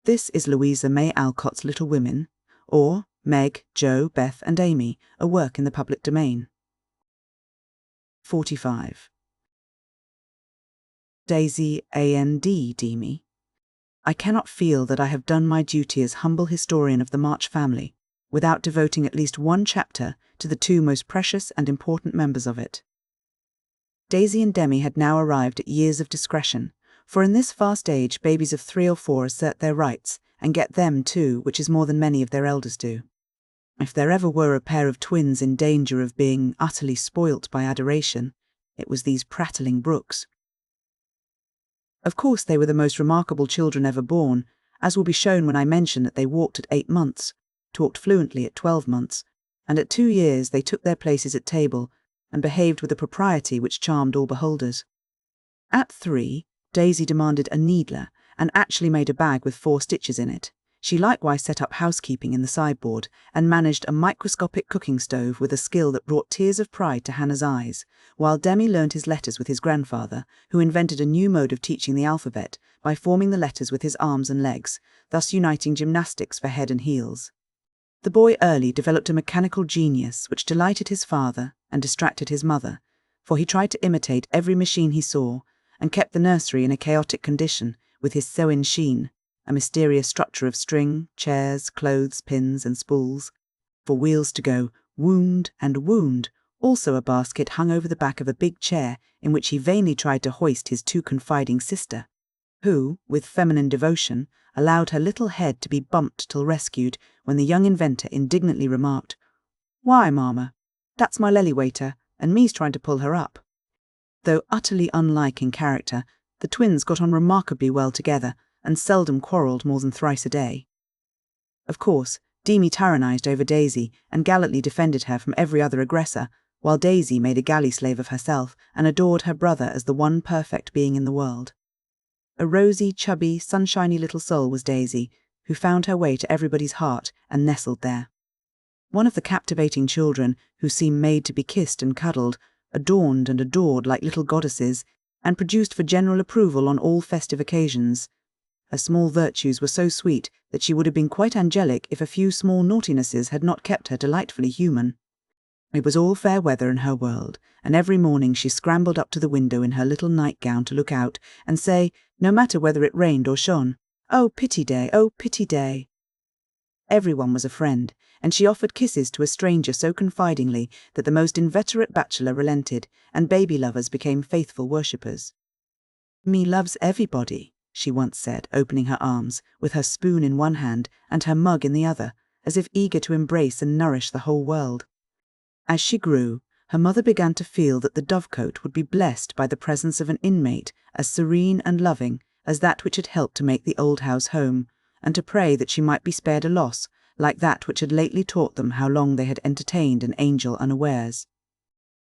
This is Louisa May Alcott's Little Women, or Meg, Jo, Beth and Amy, a work in the public domain. 45. Daisy and Demi. I cannot feel that I have done my duty as humble historian of the March family without devoting at least one chapter to the two most precious and important members of it. Daisy and Demi had now arrived at years of discretion, for in this fast age babies of 3 or 4 assert their rights, and get them too, which is more than many of their elders do. If there ever were a pair of twins in danger of being utterly spoilt by adoration, it was these prattling Brooks. Of course they were the most remarkable children ever born, as will be shown when I mention that they walked at 8 months, talked fluently at 12 months, and at 2 years they took their places at table and behaved with a propriety which charmed all beholders. At 3, Daisy demanded a needler and actually made a bag with 4 stitches in it. She likewise set up housekeeping in the sideboard and managed a microscopic cooking stove with a skill that brought tears of pride to Hannah's eyes, while Demi learned his letters with his grandfather, who invented a new mode of teaching the alphabet by forming the letters with his arms and legs, thus uniting gymnastics for head and heels. The boy early developed a mechanical genius which delighted his father and distracted his mother, for he tried to imitate every machine he saw and kept the nursery in a chaotic condition with his sew-in sheen, a mysterious structure of string, chairs, clothes, pins and spools, for wheels to go wound and wound, also a basket hung over the back of a big chair in which he vainly tried to hoist his too confiding sister, who, with feminine devotion, allowed her little head to be bumped till rescued when the young inventor indignantly remarked, "Why, Mama, that's my lily-waiter, and me's trying to pull her up." Though utterly unlike in character, the twins got on remarkably well together and seldom quarrelled more than thrice a day. Of course, Demi tyrannized over Daisy and gallantly defended her from every other aggressor, while Daisy made a galley slave of herself and adored her brother as the one perfect being in the world. A rosy, chubby, sunshiny little soul was Daisy, who found her way to everybody's heart and nestled there. One of the captivating children, who seemed made to be kissed and cuddled, adorned and adored like little goddesses, and produced for general approval on all festive occasions. Her small virtues were so sweet that she would have been quite angelic if a few small naughtinesses had not kept her delightfully human. It was all fair weather in her world, and every morning she scrambled up to the window in her little nightgown to look out and say, no matter whether it rained or shone, "Oh, pity day, oh, pity day." Everyone was a friend, and she offered kisses to a stranger so confidingly that the most inveterate bachelor relented, and baby lovers became faithful worshippers. "Me loves everybody," she once said, opening her arms, with her spoon in one hand and her mug in the other, as if eager to embrace and nourish the whole world. As she grew, her mother began to feel that the dovecote would be blessed by the presence of an inmate as serene and loving as that which had helped to make the old house home, and to pray that she might be spared a loss like that which had lately taught them how long they had entertained an angel unawares.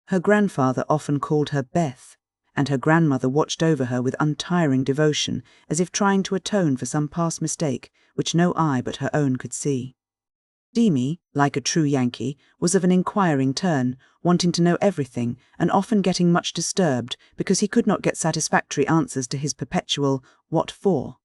Her grandfather often called her Beth, and her grandmother watched over her with untiring devotion, as if trying to atone for some past mistake which no eye but her own could see. Demi, like a true Yankee, was of an inquiring turn, wanting to know everything, and often getting much disturbed because he could not get satisfactory answers to his perpetual "what for?"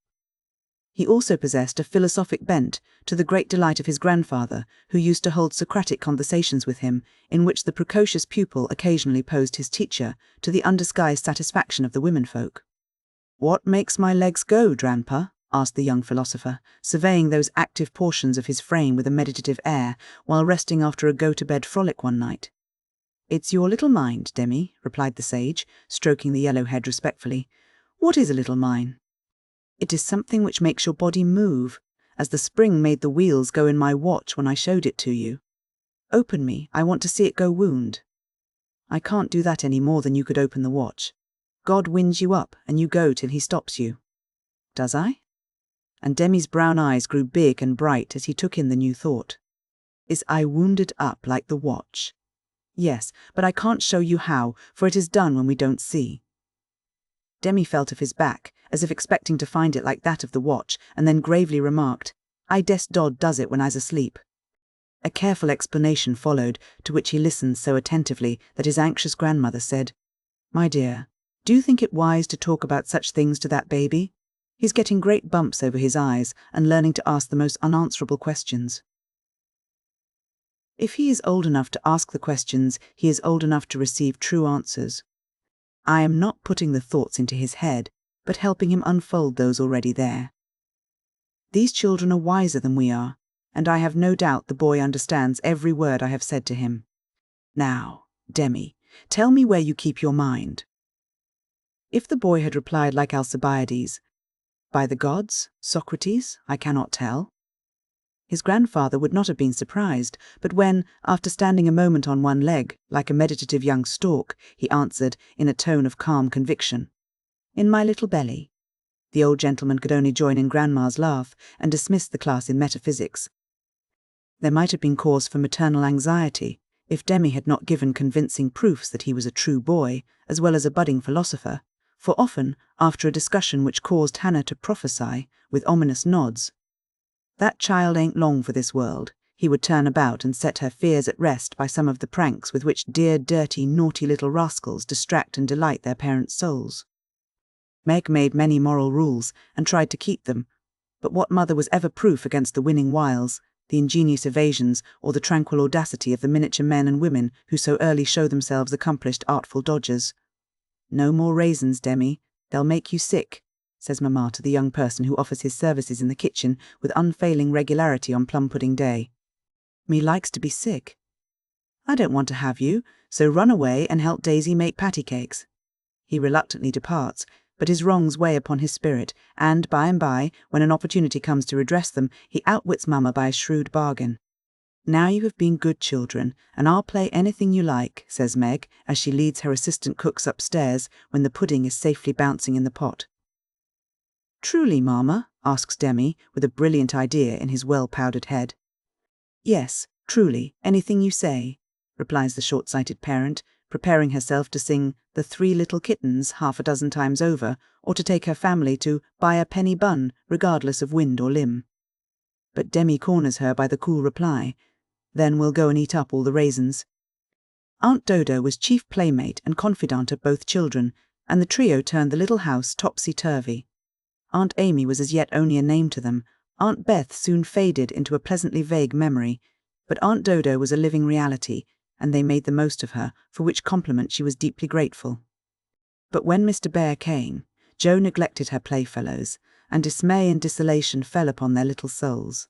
He also possessed a philosophic bent, to the great delight of his grandfather, who used to hold Socratic conversations with him, in which the precocious pupil occasionally posed his teacher, to the undisguised satisfaction of the womenfolk. "What makes my legs go, Dranpa?" asked the young philosopher, surveying those active portions of his frame with a meditative air, while resting after a go-to-bed frolic one night. "It's your little mind, Demi," replied the sage, stroking the yellow head respectfully. "What is a little mind?" "It is something which makes your body move, as the spring made the wheels go in my watch when I showed it to you. Open me, I want to see it go wound." "I can't do that any more than you could open the watch. God winds you up, and you go till he stops you." "Does I?" And Demi's brown eyes grew big and bright as he took in the new thought. "Is I wounded up like the watch?" "Yes, but I can't show you how, for it is done when we don't see." Demi felt of his back, as if expecting to find it like that of the watch, and then gravely remarked, "I dess Dodd does it when I's asleep." A careful explanation followed, to which he listened so attentively that his anxious grandmother said, "My dear, do you think it wise to talk about such things to that baby? He's getting great bumps over his eyes and learning to ask the most unanswerable questions. If he is old enough to ask the questions, he is old enough to receive true answers. I am not putting the thoughts into his head, but helping him unfold those already there. These children are wiser than we are, and I have no doubt the boy understands every word I have said to him. Now, Demi, tell me where you keep your mind. If the boy had replied like Alcibiades, by the gods, Socrates, I cannot tell, his grandfather would not have been surprised, but when, after standing a moment on one leg, like a meditative young stork, he answered, in a tone of calm conviction, in my little belly, the old gentleman could only join in Grandma's laugh and dismiss the class in metaphysics. There might have been cause for maternal anxiety if Demi had not given convincing proofs that he was a true boy, as well as a budding philosopher, for often, after a discussion which caused Hannah to prophesy, with ominous nods, that child ain't long for this world, he would turn about and set her fears at rest by some of the pranks with which dear, dirty, naughty little rascals distract and delight their parents' souls. Meg made many moral rules and tried to keep them, but what mother was ever proof against the winning wiles, the ingenious evasions, or the tranquil audacity of the miniature men and women who so early show themselves accomplished artful dodgers? No more raisins, Demi, they'll make you sick, says Mamma to the young person who offers his services in the kitchen with unfailing regularity on plum-pudding day. Me likes to be sick. I don't want to have you, so run away and help Daisy make patty cakes. He reluctantly departs, but his wrongs weigh upon his spirit, and by, when an opportunity comes to redress them, he outwits Mamma by a shrewd bargain. Now you have been good children, and I'll play anything you like, says Meg, as she leads her assistant cooks upstairs when the pudding is safely bouncing in the pot. Truly, Mamma? Asks Demi, with a brilliant idea in his well-powdered head. Yes, truly, anything you say, replies the short-sighted parent, preparing herself to sing The 3 Little Kittens half a dozen times over, or to take her family to buy a penny bun, regardless of wind or limb. But Demi corners her by the cool reply, then we'll go and eat up all the raisins. Aunt Dodo was chief playmate and confidant of both children, and the trio turned the little house topsy-turvy. Aunt Amy was as yet only a name to them. Aunt Beth soon faded into a pleasantly vague memory, but Aunt Dodo was a living reality, and they made the most of her, for which compliment she was deeply grateful. But when Mr. Bear came, Jo neglected her playfellows, and dismay and desolation fell upon their little souls.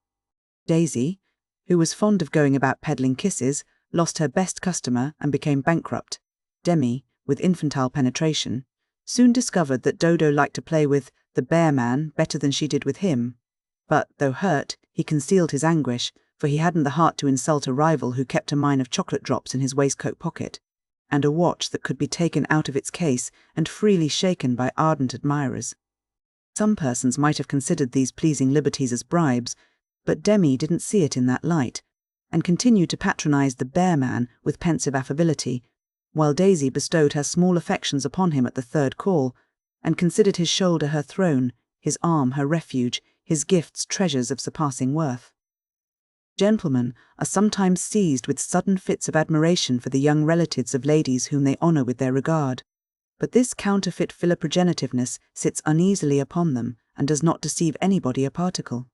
Daisy, who was fond of going about peddling kisses, lost her best customer and became bankrupt. Demi, with infantile penetration, soon discovered that Dodo liked to play with the bear man better than she did with him. But, though hurt, he concealed his anguish, for he hadn't the heart to insult a rival who kept a mine of chocolate drops in his waistcoat pocket, and a watch that could be taken out of its case and freely shaken by ardent admirers. Some persons might have considered these pleasing liberties as bribes, but Demi didn't see it in that light, and continued to patronize the bear man with pensive affability, while Daisy bestowed her small affections upon him at the third call, and considered his shoulder her throne, his arm her refuge, his gifts treasures of surpassing worth. Gentlemen are sometimes seized with sudden fits of admiration for the young relatives of ladies whom they honour with their regard, but this counterfeit philoprogenitiveness sits uneasily upon them and does not deceive anybody a particle.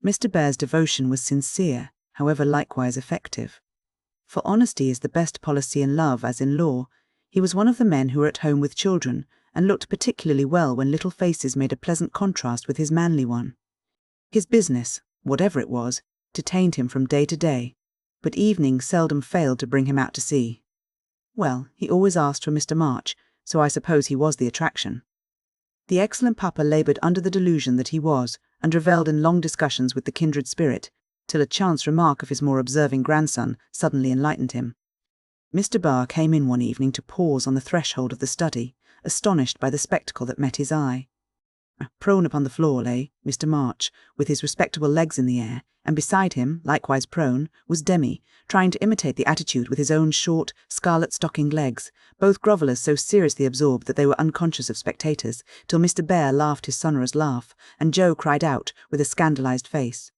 Mr. Bear's devotion was sincere, however likewise effective. For honesty is the best policy in love as in law. He was one of the men who were at home with children, and looked particularly well when little faces made a pleasant contrast with his manly one. His business, whatever it was, detained him from day to day, but evenings seldom failed to bring him out to sea. Well, he always asked for Mr. March, so I suppose he was the attraction. The excellent papa laboured under the delusion that he was, and revelled in long discussions with the kindred spirit, till a chance remark of his more observing grandson suddenly enlightened him. Mr. Barr came in one evening to pause on the threshold of the study, astonished by the spectacle that met his eye. Prone upon the floor lay Mr. March, with his respectable legs in the air, and beside him, likewise prone, was Demi, trying to imitate the attitude with his own short, scarlet-stockinged legs, both grovellers so seriously absorbed that they were unconscious of spectators, till Mr. Bear laughed his sonorous laugh, and Jo cried out, with a scandalised face,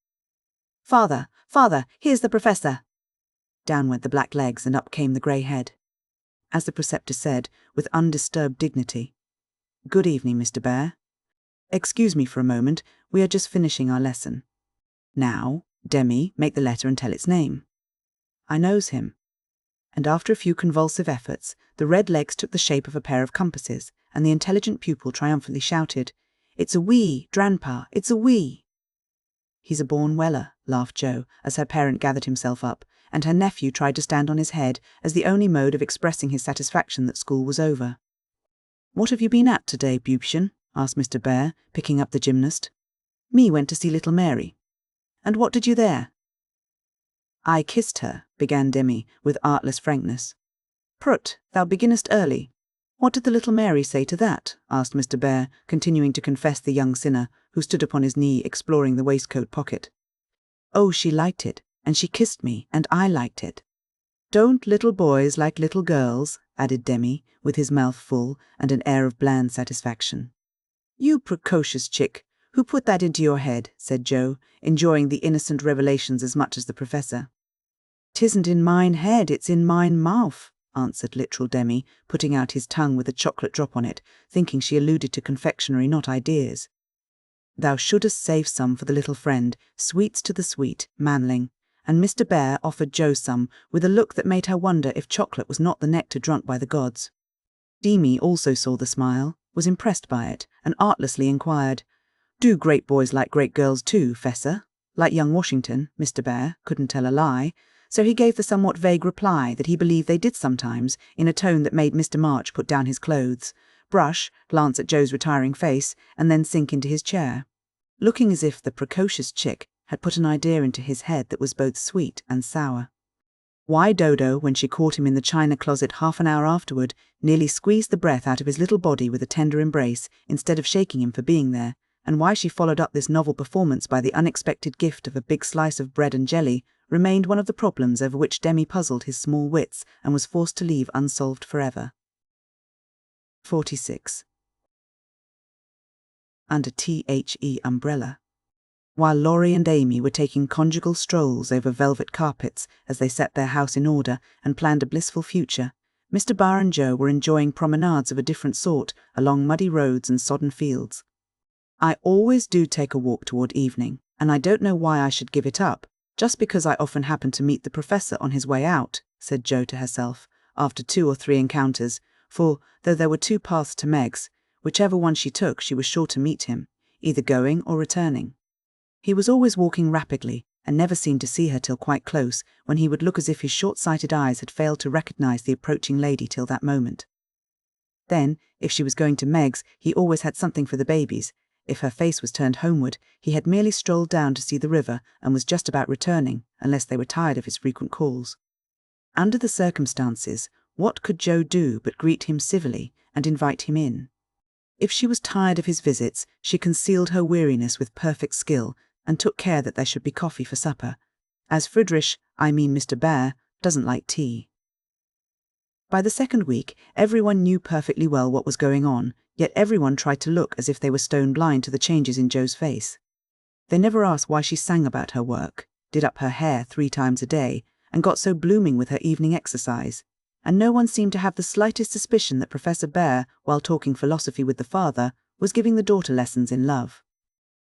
"Father, father, here's the Professor!" Down went the black legs, and up came the grey head. As the preceptor said, with undisturbed dignity, "Good evening, Mr. Bear." Excuse me for a moment, we are just finishing our lesson. Now, Demi, make the letter and tell its name. I knows him. And after a few convulsive efforts, the red legs took the shape of a pair of compasses, and the intelligent pupil triumphantly shouted, "It's a wee, Dranpa, it's a wee." "He's a born weller," laughed Jo, as her parent gathered himself up, and her nephew tried to stand on his head as the only mode of expressing his satisfaction that school was over. "What have you been at today, Bubchen?" asked Mr. Bear, picking up the gymnast. "Me went to see little Mary." "And what did you there?" "I kissed her," began Demi, with artless frankness. "Prut, thou beginnest early. What did the little Mary say to that?" asked Mr. Bear, continuing to confess the young sinner, who stood upon his knee exploring the waistcoat pocket. "Oh, she liked it, and she kissed me, and I liked it." "Don't little boys like little girls?" added Demi, with his mouth full and an air of bland satisfaction. "You precocious chick, who put that into your head?" said Jo, enjoying the innocent revelations as much as the professor. "'Tisn't in mine head, it's in mine mouth," answered literal Demi, putting out his tongue with a chocolate drop on it, thinking she alluded to confectionery, not ideas. "Thou shouldst save some for the little friend, sweets to the sweet, manling," and Mr. Bear offered Jo some, with a look that made her wonder if chocolate was not the nectar drunk by the gods. Demi also saw the smile, was impressed by it, and artlessly inquired, "Do great boys like great girls too, Fessor?" Like young Washington, Mr. Bear couldn't tell a lie, so he gave the somewhat vague reply that he believed they did sometimes, in a tone that made Mr. March put down his clothes, brush, glance at Jo's retiring face, and then sink into his chair, looking as if the precocious chick had put an idea into his head that was both sweet and sour. Why Dodo, when she caught him in the china closet half an hour afterward, nearly squeezed the breath out of his little body with a tender embrace instead of shaking him for being there, and why she followed up this novel performance by the unexpected gift of a big slice of bread and jelly, remained one of the problems over which Demi puzzled his small wits and was forced to leave unsolved forever. 46. Under THE umbrella. While Laurie and Amy were taking conjugal strolls over velvet carpets as they set their house in order and planned a blissful future, Mr. Barr and Jo were enjoying promenades of a different sort along muddy roads and sodden fields. "I always do take a walk toward evening, and I don't know why I should give it up, just because I often happen to meet the professor on his way out," said Jo to herself, after 2 or 3 encounters, for, though there were 2 paths to Meg's, whichever one she took she was sure to meet him, either going or returning. He was always walking rapidly, and never seemed to see her till quite close, when he would look as if his short-sighted eyes had failed to recognize the approaching lady till that moment. Then, if she was going to Meg's, he always had something for the babies. If her face was turned homeward, he had merely strolled down to see the river and was just about returning, unless they were tired of his frequent calls. Under the circumstances, what could Jo do but greet him civilly and invite him in? If she was tired of his visits, she concealed her weariness with perfect skill, and took care that there should be coffee for supper, as Friedrich, I mean Mr. Bear, doesn't like tea. By the second week, everyone knew perfectly well what was going on, yet everyone tried to look as if they were stone blind to the changes in Jo's face. They never asked why she sang about her work, did up her hair 3 times a day, and got so blooming with her evening exercise, and no one seemed to have the slightest suspicion that Professor Bear, while talking philosophy with the father, was giving the daughter lessons in love.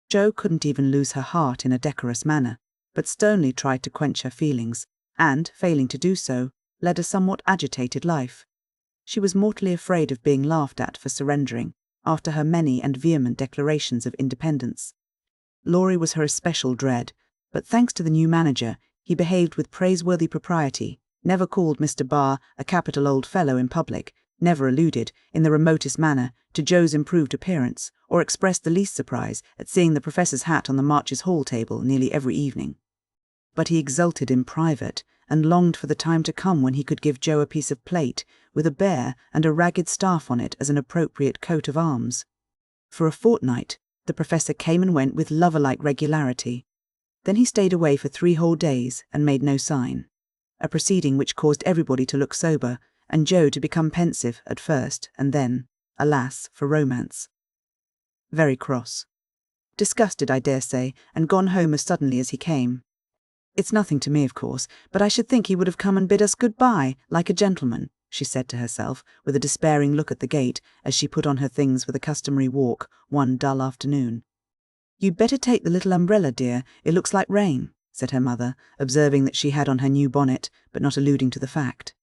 Jo couldn't even lose her heart in a decorous manner, but sternly tried to quench her feelings, and, failing to do so, led a somewhat agitated life. She was mortally afraid of being laughed at for surrendering, after her many and vehement declarations of independence. Laurie was her especial dread, but thanks to the new manager, he behaved with praiseworthy propriety, never called Mr. Barr a capital old fellow in public, never alluded, in the remotest manner, to Jo's improved appearance, or expressed the least surprise at seeing the professor's hat on the Marches' hall table nearly every evening. But he exulted in private, and longed for the time to come when he could give Jo a piece of plate, with a bear and a ragged staff on it as an appropriate coat of arms. For a fortnight, the professor came and went with lover-like regularity. Then he stayed away for 3 whole days and made no sign, a proceeding which caused everybody to look sober, and Jo to become pensive at first, and then, alas, for romance. Very cross. Disgusted, I dare say, and gone home as suddenly as he came. It's nothing to me, of course, but I should think he would have come and bid us good-bye, like a gentleman, she said to herself, with a despairing look at the gate as she put on her things for the customary walk one dull afternoon. "You'd better take the little umbrella, dear, it looks like rain," said her mother, observing that she had on her new bonnet, but not alluding to the fact.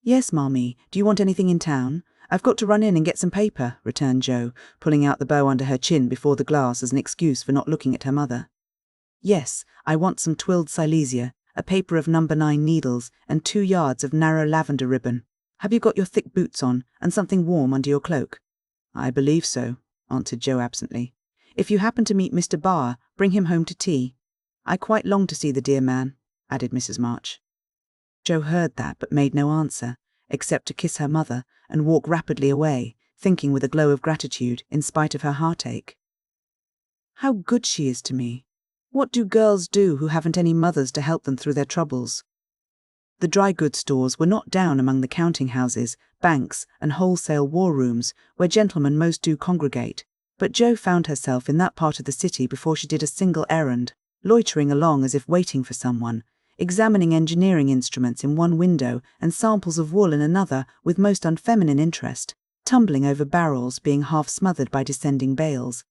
"Yes, Marmee, do you want anything in town? I've got to run in and get some paper," returned Jo, pulling out the bow under her chin before the glass as an excuse for not looking at her mother. "Yes, I want some twilled silesia, a paper of No. 9 needles, and 2 yards of narrow lavender ribbon. Have you got your thick boots on, and something warm under your cloak?" "I believe so," answered Jo absently. "If you happen to meet Mr. Barr, bring him home to tea. I quite long to see the dear man," added Mrs. March. Jo heard that, but made no answer, except to kiss her mother and walk rapidly away, thinking with a glow of gratitude, in spite of her heartache. "How good she is to me! What do girls do who haven't any mothers to help them through their troubles?" The dry goods stores were not down among the counting houses, banks, and wholesale war rooms where gentlemen most do congregate, but Jo found herself in that part of the city before she did a single errand, loitering along as if waiting for someone, examining engineering instruments in one window and samples of wool in another with most unfeminine interest, tumbling over barrels being half smothered by descending bales,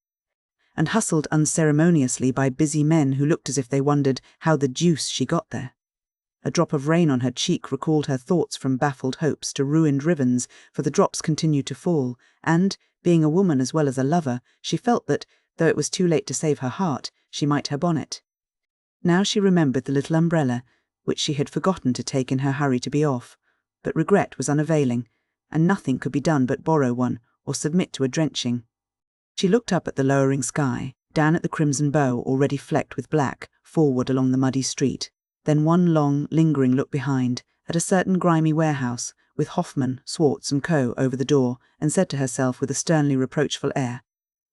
and hustled unceremoniously by busy men who looked as if they wondered how the deuce she got there. A drop of rain on her cheek recalled her thoughts from baffled hopes to ruined ribbons, for the drops continued to fall, and, being a woman as well as a lover, she felt that, though it was too late to save her heart, she might her bonnet. Now she remembered the little umbrella, which she had forgotten to take in her hurry to be off, but regret was unavailing, and nothing could be done but borrow one or submit to a drenching. She looked up at the lowering sky, down at the crimson bow already flecked with black, forward along the muddy street, then one long, lingering look behind, at a certain grimy warehouse, with Hoffman, Swartz and Co. over the door, and said to herself with a sternly reproachful air,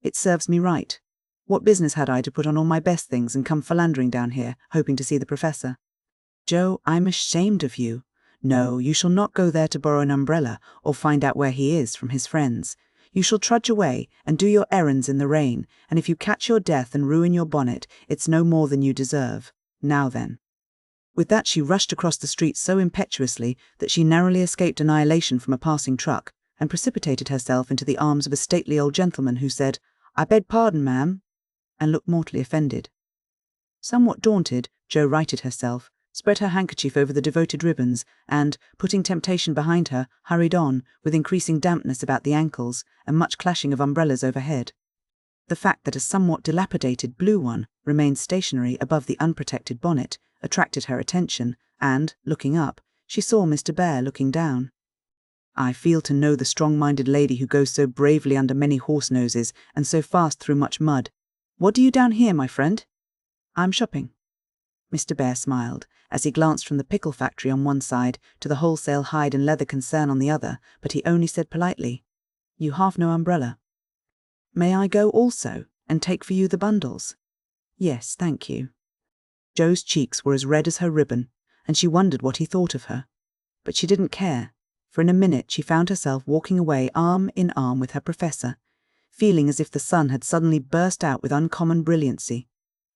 "It serves me right. What business had I to put on all my best things and come philandering down here, hoping to see the Professor? Jo, I'm ashamed of you. No, you shall not go there to borrow an umbrella, or find out where he is from his friends. You shall trudge away and do your errands in the rain, and if you catch your death and ruin your bonnet, it's no more than you deserve. Now then." With that she rushed across the street so impetuously that she narrowly escaped annihilation from a passing truck, and precipitated herself into the arms of a stately old gentleman who said, "I beg pardon, ma'am," and looked mortally offended. Somewhat daunted, Jo righted herself, spread her handkerchief over the devoted ribbons, and, putting temptation behind her, hurried on, with increasing dampness about the ankles, and much clashing of umbrellas overhead. The fact that a somewhat dilapidated blue one remained stationary above the unprotected bonnet attracted her attention, and, looking up, she saw Mr. Bear looking down. "I feel to know the strong-minded lady who goes so bravely under many horse-noses and so fast through much mud. What do you down here, my friend?" "I'm shopping." Mr. Bear smiled, as he glanced from the pickle factory on one side to the wholesale hide and leather concern on the other, but he only said politely, "You have no umbrella." "May I go also, and take for you the bundles?" "Yes, thank you." Jo's cheeks were as red as her ribbon, and she wondered what he thought of her. But she didn't care, for in a minute she found herself walking away arm in arm with her Professor, feeling as if the sun had suddenly burst out with uncommon brilliancy,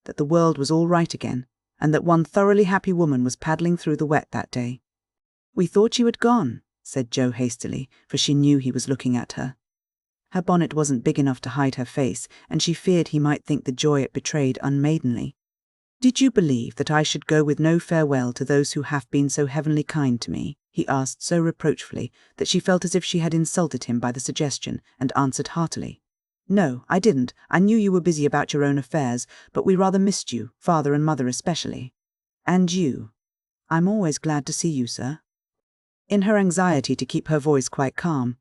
that the world was all right again, and that one thoroughly happy woman was paddling through the wet that day. "We thought you had gone," said Jo hastily, for she knew he was looking at her. Her bonnet wasn't big enough to hide her face, and she feared he might think the joy it betrayed unmaidenly. "Did you believe that I should go with no farewell to those who have been so heavenly kind to me?" he asked so reproachfully that she felt as if she had insulted him by the suggestion, and answered heartily, "No, I didn't. I knew you were busy about your own affairs, but we rather missed you, father and mother especially." "And you?" "I'm always glad to see you, sir." In her anxiety to keep her voice quite calm,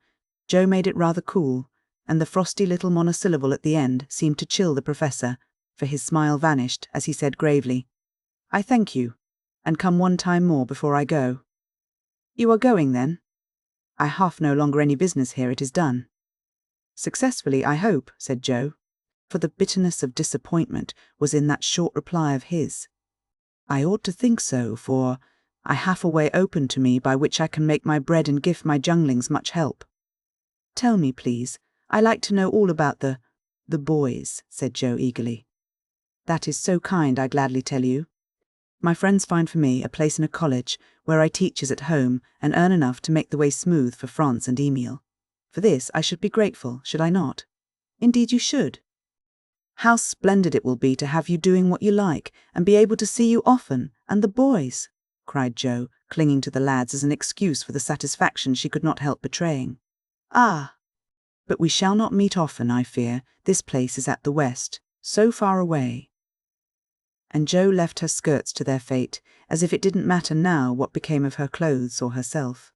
Jo made it rather cool, and the frosty little monosyllable at the end seemed to chill the Professor, for his smile vanished as he said gravely, "I thank you, and come one time more before I go." "You are going, then?" "I have no longer any business here, it is done." "Successfully, I hope," said Jo, for the bitterness of disappointment was in that short reply of his. "I ought to think so, for I have a way open to me by which I can make my bread and give my junglings much help." "Tell me, please. I like to know all about the boys," said Jo eagerly. "That is so kind, I gladly tell you." My friends find for me a place in a college where I teach as at home and earn enough to make the way smooth for France and Emile. For this I should be grateful, should I not? Indeed you should. How splendid it will be to have you doing what you like and be able to see you often, and the boys, cried Jo, clinging to the lads as an excuse for the satisfaction she could not help betraying. Ah! But we shall not meet often, I fear. This place is at the west, so far away. And Jo left her skirts to their fate, as if it didn't matter now what became of her clothes or herself.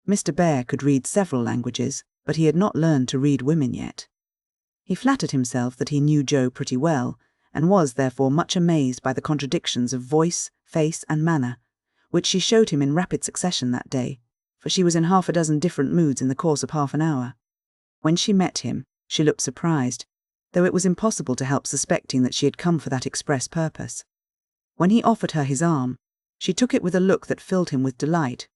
Mr. Bear could read several languages, but he had not learned to read women yet. He flattered himself that he knew Jo pretty well, and was therefore much amazed by the contradictions of voice, face, and manner, which she showed him in rapid succession that day, for she was in 6 different moods in the course of half an hour. When she met him, she looked surprised, though it was impossible to help suspecting that she had come for that express purpose. When he offered her his arm, she took it with a look that filled him with delight,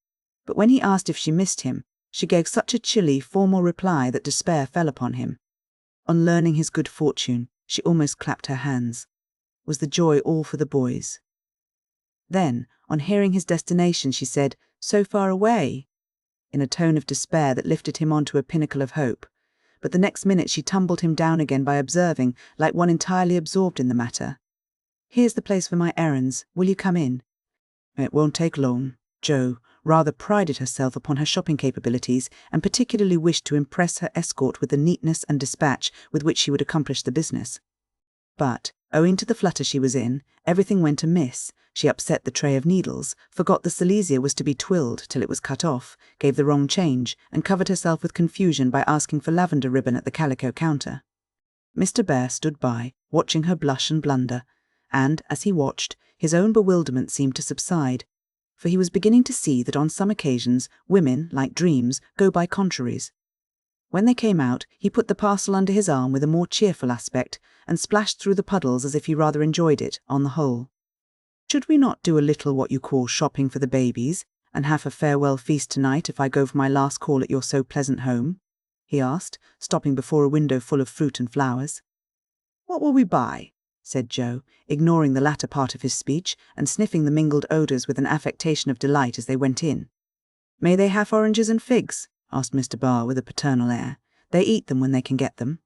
but when he asked if she missed him, she gave such a chilly, formal reply that despair fell upon him. On learning his good fortune, she almost clapped her hands. Was the joy all for the boys? Then, on hearing his destination, she said, "So far away," in a tone of despair that lifted him on to a pinnacle of hope. But the next minute she tumbled him down again by observing, like one entirely absorbed in the matter, "Here's the place for my errands. Will you come in?" "It won't take long." Jo rather prided herself upon her shopping capabilities and particularly wished to impress her escort with the neatness and dispatch with which she would accomplish the business. But, owing to the flutter she was in, everything went amiss. She upset the tray of needles, forgot the silesia was to be twilled till it was cut off, gave the wrong change, and covered herself with confusion by asking for lavender ribbon at the calico counter. Mr. Bear stood by, watching her blush and blunder, and, as he watched, his own bewilderment seemed to subside, for he was beginning to see that on some occasions women, like dreams, go by contraries. When they came out, he put the parcel under his arm with a more cheerful aspect, and splashed through the puddles as if he rather enjoyed it, on the whole. "Should we not do a little what you call shopping for the babies, and have a farewell feast tonight if I go for my last call at your so pleasant home?" he asked, stopping before a window full of fruit and flowers. "What will we buy?" said Jo, ignoring the latter part of his speech and sniffing the mingled odours with an affectation of delight as they went in. "May they have oranges and figs?" asked Mr. Barr with a paternal air. "They eat them when they can get them.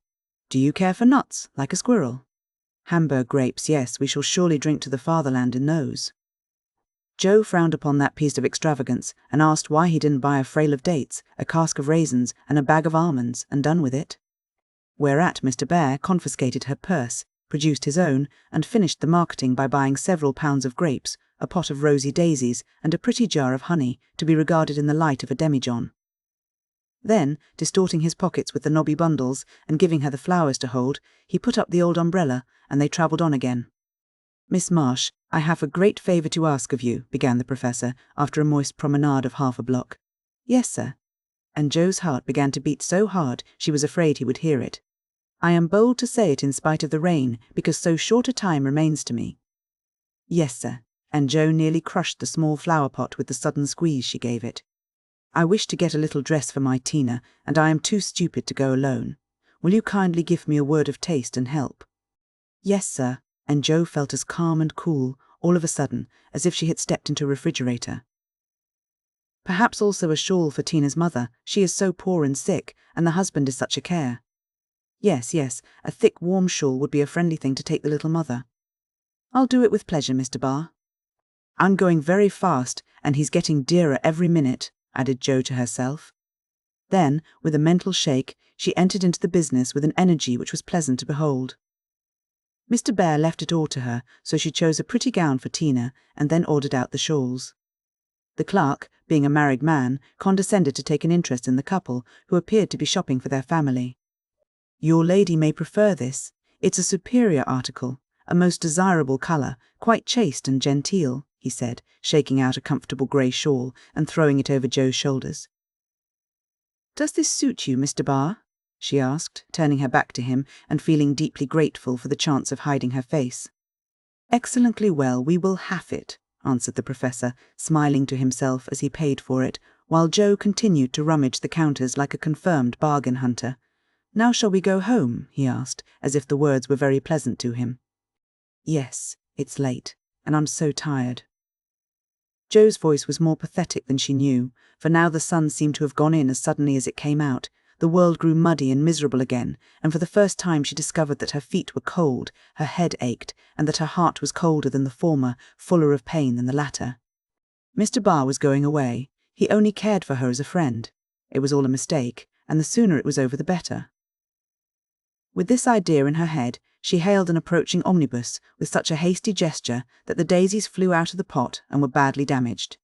Do you care for nuts, like a squirrel?" "Hamburg grapes, yes, we shall surely drink to the fatherland in those." Jo frowned upon that piece of extravagance and asked why he didn't buy a frail of dates, a cask of raisins, and a bag of almonds, and done with it. Whereat Mr. Bear confiscated her purse, produced his own, and finished the marketing by buying several pounds of grapes, a pot of rosy daisies, and a pretty jar of honey, to be regarded in the light of a demijohn. Then, distorting his pockets with the knobby bundles, and giving her the flowers to hold, he put up the old umbrella, and they travelled on again. "Miss Marsh, I have a great favour to ask of you," began the Professor, after a moist promenade of half a block. "Yes, sir." And Jo's heart began to beat so hard she was afraid he would hear it. "I am bold to say it in spite of the rain, because so short a time remains to me." "Yes, sir," and Jo nearly crushed the small flower pot with the sudden squeeze she gave it. "I wish to get a little dress for my Tina, and I am too stupid to go alone. Will you kindly give me a word of taste and help?" "Yes, sir," and Jo felt as calm and cool, all of a sudden, as if she had stepped into a refrigerator. "Perhaps also a shawl for Tina's mother. She is so poor and sick, and the husband is such a care." Yes, a thick warm shawl would be a friendly thing to take the little mother." "I'll do it with pleasure, Mr. Barr." "I'm going very fast, and he's getting dearer every minute," added Jo to herself. Then, with a mental shake, she entered into the business with an energy which was pleasant to behold. Mr. Bear left it all to her, so she chose a pretty gown for Tina, and then ordered out the shawls. The clerk, being a married man, condescended to take an interest in the couple, who appeared to be shopping for their family. "Your lady may prefer this. It's a superior article, a most desirable colour, quite chaste and genteel," he said, shaking out a comfortable grey shawl and throwing it over Jo's shoulders. "Does this suit you, Mr. Barr?" she asked, turning her back to him and feeling deeply grateful for the chance of hiding her face. "Excellently well, we will have it," answered the Professor, smiling to himself as he paid for it, while Jo continued to rummage the counters like a confirmed bargain hunter. "Now shall we go home?" he asked, as if the words were very pleasant to him. "Yes, it's late." and I'm so tired." Jo's voice was more pathetic than she knew, for now the sun seemed to have gone in as suddenly as it came out. The world grew muddy and miserable again, and for the first time she discovered that her feet were cold, her head ached, and that her heart was colder than the former, fuller of pain than the latter. Mr. Barr was going away. He only cared for her as a friend. It was all a mistake, and the sooner it was over the better. With this idea in her head, she hailed an approaching omnibus with such a hasty gesture that the daisies flew out of the pot and were badly damaged.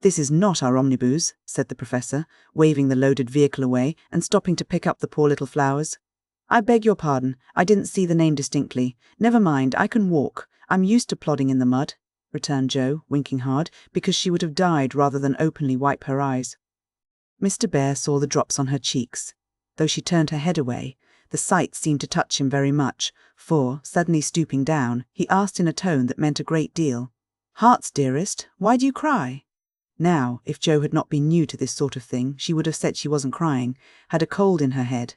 "This is not our omnibus," said the professor, waving the loaded vehicle away and stopping to pick up the poor little flowers. "I beg your pardon, I didn't see the name distinctly. Never mind, I can walk. I'm used to plodding in the mud," returned Jo, winking hard, because she would have died rather than openly wipe her eyes. Mr. Bear saw the drops on her cheeks. Though she turned her head away, the sight seemed to touch him very much, for, suddenly stooping down, he asked in a tone that meant a great deal, "Hearts, dearest, why do you cry?" Now, if Jo had not been new to this sort of thing, she would have said she wasn't crying, had a cold in her head,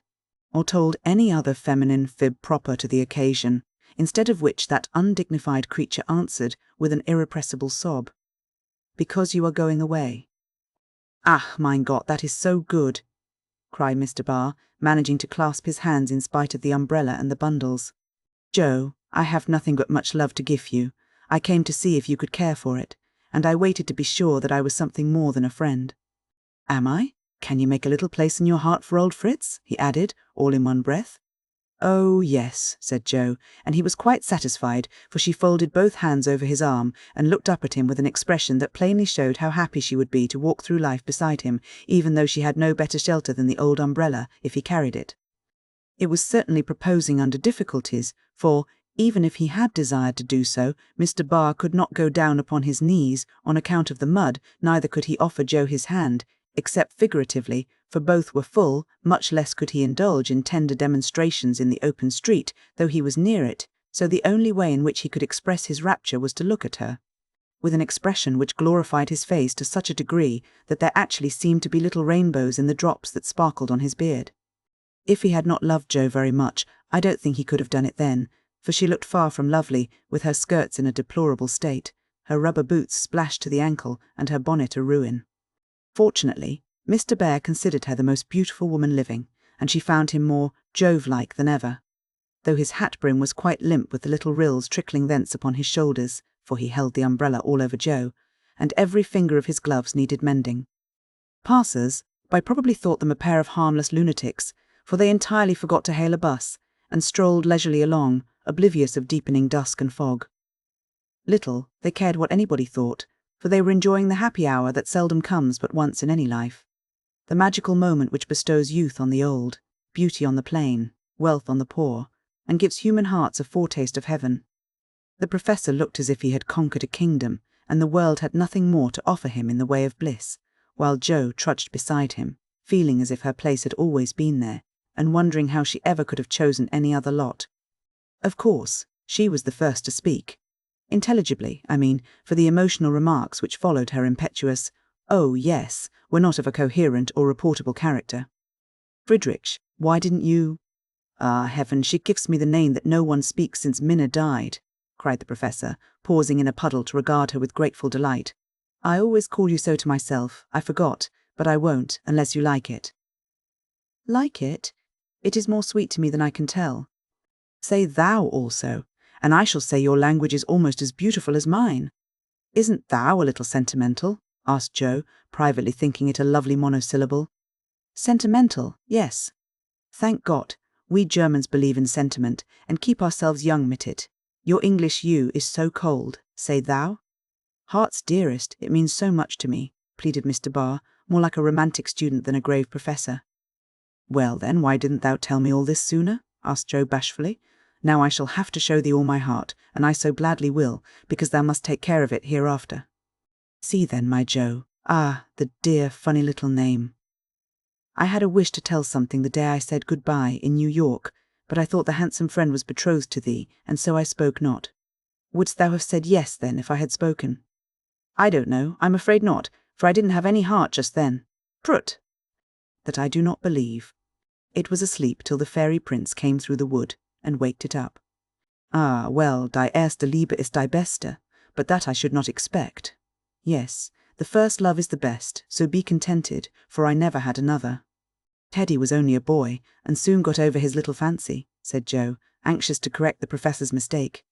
or told any other feminine fib proper to the occasion, instead of which that undignified creature answered with an irrepressible sob, "Because you are going away." "Ach, mein Gott, that is so good," cried Mr. Barr, managing to clasp his hands in spite of the umbrella and the bundles. "Jo, I have nothing but much love to give you. I came to see if you could care for it, and I waited to be sure that I was something more than a friend." "Am I? Can you make a little place in your heart for old Fritz?" he added, all in one breath. "Oh, yes," said Jo, and he was quite satisfied, for she folded both hands over his arm and looked up at him with an expression that plainly showed how happy she would be to walk through life beside him, even though she had no better shelter than the old umbrella, if he carried it. It was certainly proposing under difficulties, for, even if he had desired to do so, Mr. Barr could not go down upon his knees on account of the mud, neither could he offer Jo his hand, except figuratively, for both were full, much less could he indulge in tender demonstrations in the open street, though he was near it, so the only way in which he could express his rapture was to look at her, with an expression which glorified his face to such a degree that there actually seemed to be little rainbows in the drops that sparkled on his beard. If he had not loved Jo very much, I don't think he could have done it then, for she looked far from lovely, with her skirts in a deplorable state, her rubber boots splashed to the ankle, and her bonnet a ruin. Fortunately, Mr. Bear considered her the most beautiful woman living, and she found him more Jove-like than ever, though his hat brim was quite limp with the little rills trickling thence upon his shoulders, for he held the umbrella all over Jo, and every finger of his gloves needed mending. Passers-by probably thought them a pair of harmless lunatics, for they entirely forgot to hail a bus, and strolled leisurely along, oblivious of deepening dusk and fog. Little they cared what anybody thought, for they were enjoying the happy hour that seldom comes but once in any life, the magical moment which bestows youth on the old, beauty on the plain, wealth on the poor, and gives human hearts a foretaste of heaven. The professor looked as if he had conquered a kingdom, and the world had nothing more to offer him in the way of bliss, while Jo trudged beside him, feeling as if her place had always been there, and wondering how she ever could have chosen any other lot. Of course, she was the first to speak. Intelligibly, I mean, for the emotional remarks which followed her impetuous, "Oh, yes," were not of a coherent or reportable character. "Friedrich, why didn't you—" "Ah, heaven, she gives me the name that no one speaks since Minna died," cried the professor, pausing in a puddle to regard her with grateful delight. "I always call you so to myself. I forgot, but I won't, unless you like it." "Like it? It is more sweet to me than I can tell." "Say thou also, and I shall say your language is almost as beautiful as mine." "Isn't thou a little sentimental?" asked Jo, privately thinking it a lovely monosyllable. "Sentimental, yes. Thank God, we Germans believe in sentiment, and keep ourselves young mit it. Your English you is so cold. Say thou." "Heart's dearest, it means so much to me," pleaded Mr. Barr, more like a romantic student than a grave professor. "Well then, why didn't thou tell me all this sooner?" asked Jo bashfully. "Now I shall have to show thee all my heart, and I so gladly will, because thou must take care of it hereafter." "See then, my Jo. Ah, the dear, funny little name. I had a wish to tell something the day I said good-bye in New York, but I thought the handsome friend was betrothed to thee, and so I spoke not. Wouldst thou have said yes, then, if I had spoken?" "I don't know. I'm afraid not, for I didn't have any heart just then. Prut!" "That I do not believe." It was asleep till the fairy prince came through the wood, and waked it up. "Ah, well, die erste Liebe ist die beste. but that I should not expect. Yes, the first love is the best, so be contented, for I never had another." "Teddy was only a boy, and soon got over his little fancy," said Jo, anxious to correct the professor's mistake.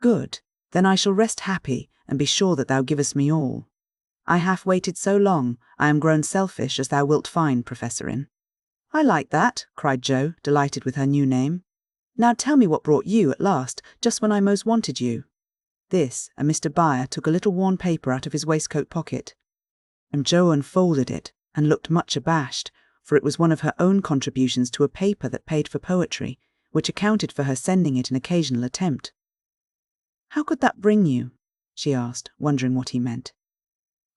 "Good, then I shall rest happy, and be sure that thou givest me all. I have waited so long, I am grown selfish, as thou wilt find, Professorin." "I like that," cried Jo, delighted with her new name. "Now tell me what brought you at last, just when I most wanted you." This, and Mr. Byer took a little worn paper out of his waistcoat pocket. And Jo unfolded it, and looked much abashed, for it was one of her own contributions to a paper that paid for poetry, which accounted for her sending it an occasional attempt. "How could that bring you?" she asked, wondering what he meant.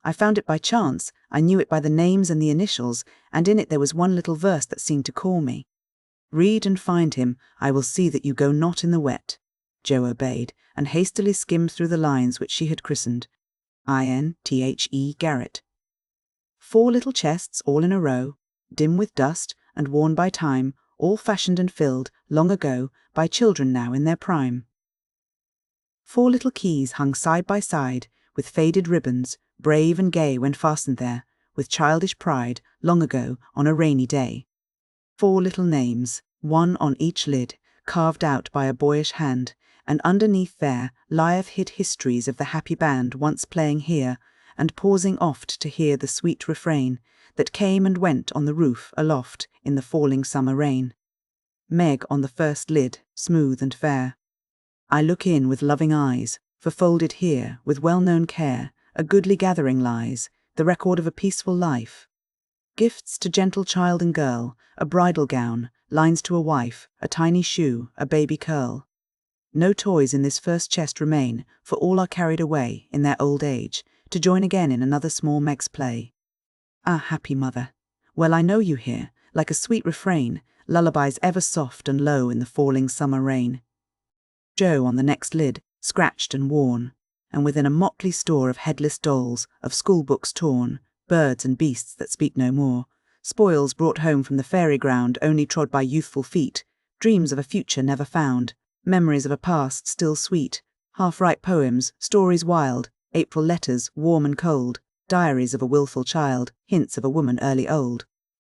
"I found it by chance. I knew it by the names and the initials, and in it there was one little verse that seemed to call me. 'Read and find him, I will see that you go not in the wet.'" Jo obeyed, and hastily skimmed through the lines which she had christened INTHE Garrett. "4 little chests all in a row, dim with dust and worn by time, all fashioned and filled, long ago, by children now in their prime. 4 little keys hung side by side, with faded ribbons, brave and gay when fastened there, with childish pride, long ago, on a rainy day. 4 little names, one on each lid, carved out by a boyish hand, and underneath there lieth hid histories of the happy band once playing here, and pausing oft to hear the sweet refrain that came and went on the roof aloft in the falling summer rain. Meg on the first lid, smooth and fair. I look in with loving eyes, for folded here, with well-known care, a goodly gathering lies, the record of a peaceful life. Gifts to gentle child and girl, a bridal gown, lines to a wife, a tiny shoe, a baby curl. No toys in this first chest remain, for all are carried away, in their old age, to join again in another small Meg's play. Ah, happy mother! Well I know you hear, like a sweet refrain, lullabies ever soft and low in the falling summer rain. Jo on the next lid, scratched and worn, and within a motley store of headless dolls, of school-books torn, birds and beasts that speak no more, spoils brought home from the fairy ground only trod by youthful feet, dreams of a future never found, memories of a past still sweet, half-ripe poems, stories wild, April letters, warm and cold, diaries of a wilful child, hints of a woman early old.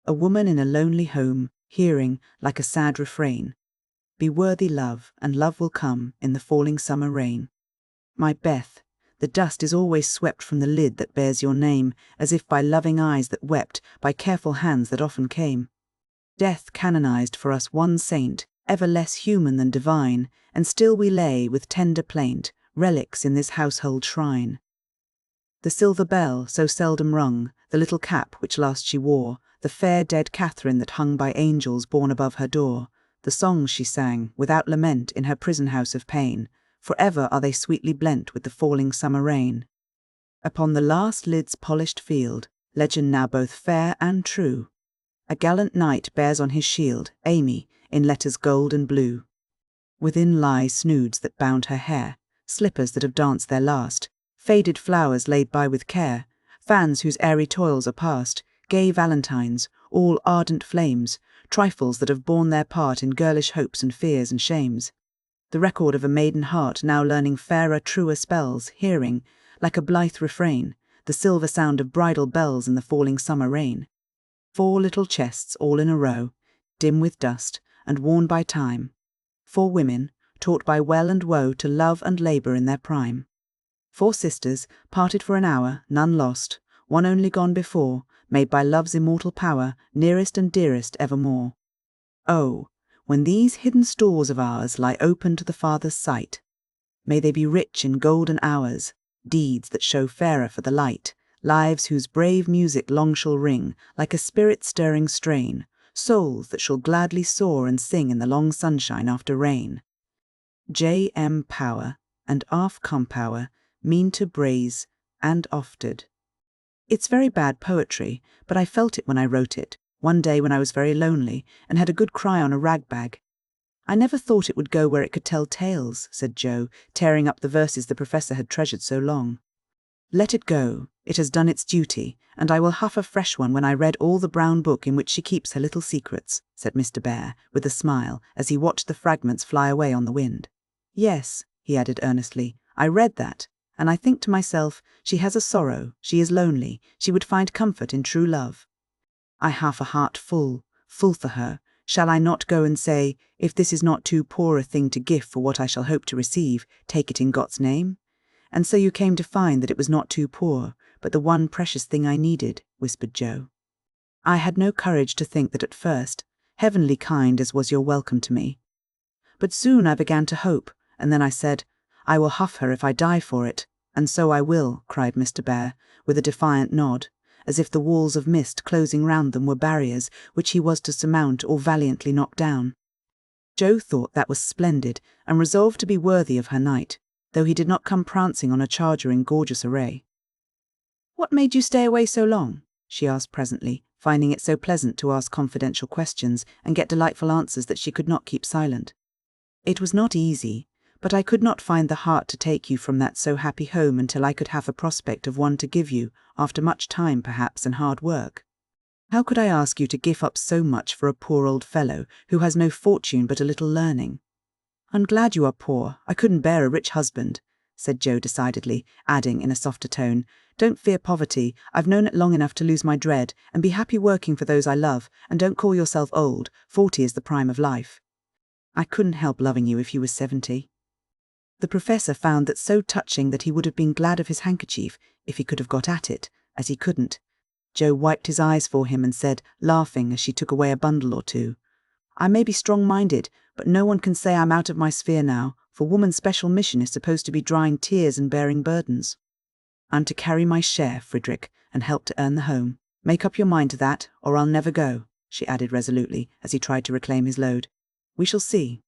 A woman in a lonely home, hearing, like a sad refrain, "Be worthy, love, and love will come in the falling summer rain." My Beth, the dust is always swept from the lid that bears your name, as if by loving eyes that wept, by careful hands that often came. Death canonized for us one saint, ever less human than divine, and still we lay, with tender plaint, relics in this household shrine. The silver bell, so seldom rung, the little cap which last she wore, the fair dead Catherine that hung by angels borne above her door, the songs she sang, without lament, in her prison house of pain, for ever are they sweetly blent with the falling summer rain. Upon the last lid's polished field, legend now both fair and true, a gallant knight bears on his shield, Amy, in letters gold and blue. Within lie snoods that bound her hair, slippers that have danced their last, faded flowers laid by with care, fans whose airy toils are past, gay valentines, all ardent flames, trifles that have borne their part in girlish hopes and fears and shames. The record of a maiden heart now learning fairer, truer spells, hearing, like a blithe refrain, the silver sound of bridal bells in the falling summer rain. 4 little chests all in a row, dim with dust, and worn by time. 4 women, taught by well and woe to love and labour in their prime. 4 sisters, parted for an hour, none lost, one only gone before, made by love's immortal power, nearest and dearest evermore. Oh, when these hidden stores of ours lie open to the Father's sight, may they be rich in golden hours, deeds that show fairer for the light, lives whose brave music long shall ring, like a spirit-stirring strain, souls that shall gladly soar and sing in the long sunshine after rain. J. M. Power and Arf Compower mean to braze and ofted. It's very bad poetry, but I felt it when I wrote it, one day when I was very lonely, and had a good cry on a rag-bag. I never thought it would go where it could tell tales, said Jo, tearing up the verses the Professor had treasured so long. Let it go, it has done its duty, and I will huff a fresh one when I read all the brown book in which she keeps her little secrets, said Mr. Bear, with a smile, as he watched the fragments fly away on the wind. Yes, he added earnestly, I read that, and I think to myself, she has a sorrow, she is lonely, she would find comfort in true love. I have a heart full for her. Shall I not go and say, if this is not too poor a thing to give for what I shall hope to receive, take it in God's name? And so you came to find that it was not too poor, but the one precious thing I needed, whispered Joe. I had no courage to think that at first, heavenly kind as was your welcome to me. But soon I began to hope, and then I said, I will huff her if I die for it, and so I will, cried Mr. Bear, with a defiant nod, as if the walls of mist closing round them were barriers which he was to surmount or valiantly knock down. Joe thought that was splendid, and resolved to be worthy of her knight, though he did not come prancing on a charger in gorgeous array. What made you stay away so long? She asked presently, finding it so pleasant to ask confidential questions and get delightful answers that she could not keep silent. It was not easy, but I could not find the heart to take you from that so happy home until I could have a prospect of one to give you, after much time perhaps and hard work. How could I ask you to give up so much for a poor old fellow who has no fortune but a little learning? I'm glad you are poor. I couldn't bear a rich husband, said Joe decidedly, adding in a softer tone, Don't fear poverty. I've known it long enough to lose my dread, and be happy working for those I love, and don't call yourself old. 40 is the prime of life. I couldn't help loving you if you were 70. The professor found that so touching that he would have been glad of his handkerchief if he could have got at it, as he couldn't. Joe wiped his eyes for him and said, laughing as she took away a bundle or two, I may be strong-minded, but no one can say I'm out of my sphere now, for woman's special mission is supposed to be drying tears and bearing burdens. I'm to carry my share, Friedrich, and help to earn the home. Make up your mind to that, or I'll never go, she added resolutely, as he tried to reclaim his load. We shall see.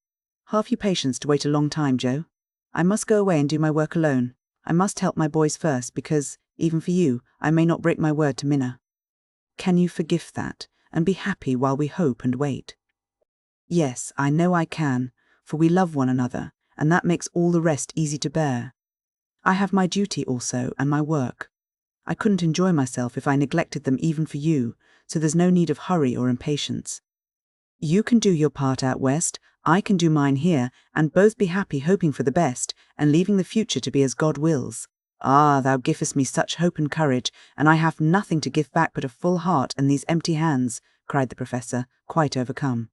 Have you patience to wait a long time, Joe? I must go away and do my work alone. I must help my boys first, because, even for you, I may not break my word to Minna. Can you forgive that, and be happy while we hope and wait? Yes, I know I can, for we love one another, and that makes all the rest easy to bear. I have my duty also, and my work. I couldn't enjoy myself if I neglected them even for you, so there's no need of hurry or impatience. You can do your part out west, I can do mine here, and both be happy hoping for the best, and leaving the future to be as God wills. Ah, thou givest me such hope and courage, and I have nothing to give back but a full heart and these empty hands, cried the professor, quite overcome.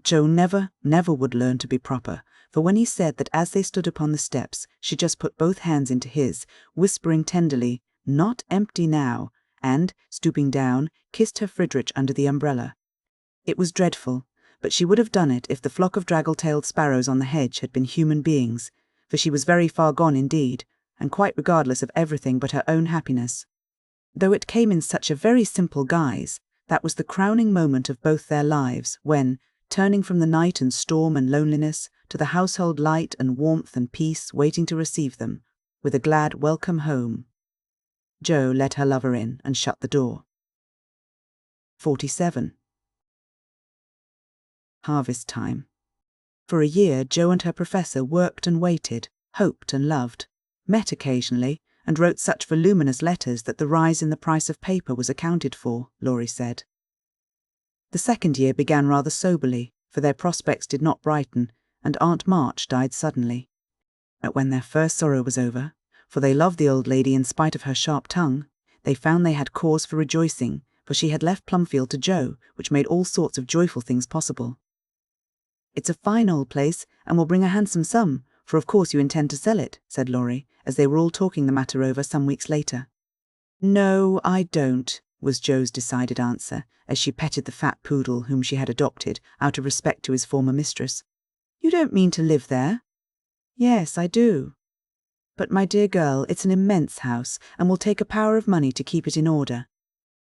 Joe never would learn to be proper, for when he said that as they stood upon the steps, she just put both hands into his, whispering tenderly, Not empty now, and, stooping down, kissed her Friedrich under the umbrella. It was dreadful, but she would have done it if the flock of draggle-tailed sparrows on the hedge had been human beings, for she was very far gone indeed, and quite regardless of everything but her own happiness. Though it came in such a very simple guise, that was the crowning moment of both their lives, when, turning from the night and storm and loneliness to the household light and warmth and peace waiting to receive them, with a glad welcome home, Joe let her lover in and shut the door. 47. Harvest time. For a year, Joe and her professor worked and waited, hoped and loved, met occasionally, and wrote such voluminous letters that the rise in the price of paper was accounted for, Laurie said. The second year began rather soberly, for their prospects did not brighten, and Aunt March died suddenly. But when their first sorrow was over, for they loved the old lady in spite of her sharp tongue, they found they had cause for rejoicing, for she had left Plumfield to Joe, which made all sorts of joyful things possible. It's a fine old place, and will bring a handsome sum, for of course you intend to sell it, said Laurie, as they were all talking the matter over some weeks later. No, I don't, was Joe's decided answer, as she petted the fat poodle whom she had adopted out of respect to his former mistress. You don't mean to live there? Yes, I do. But, my dear girl, it's an immense house, and will take a power of money to keep it in order.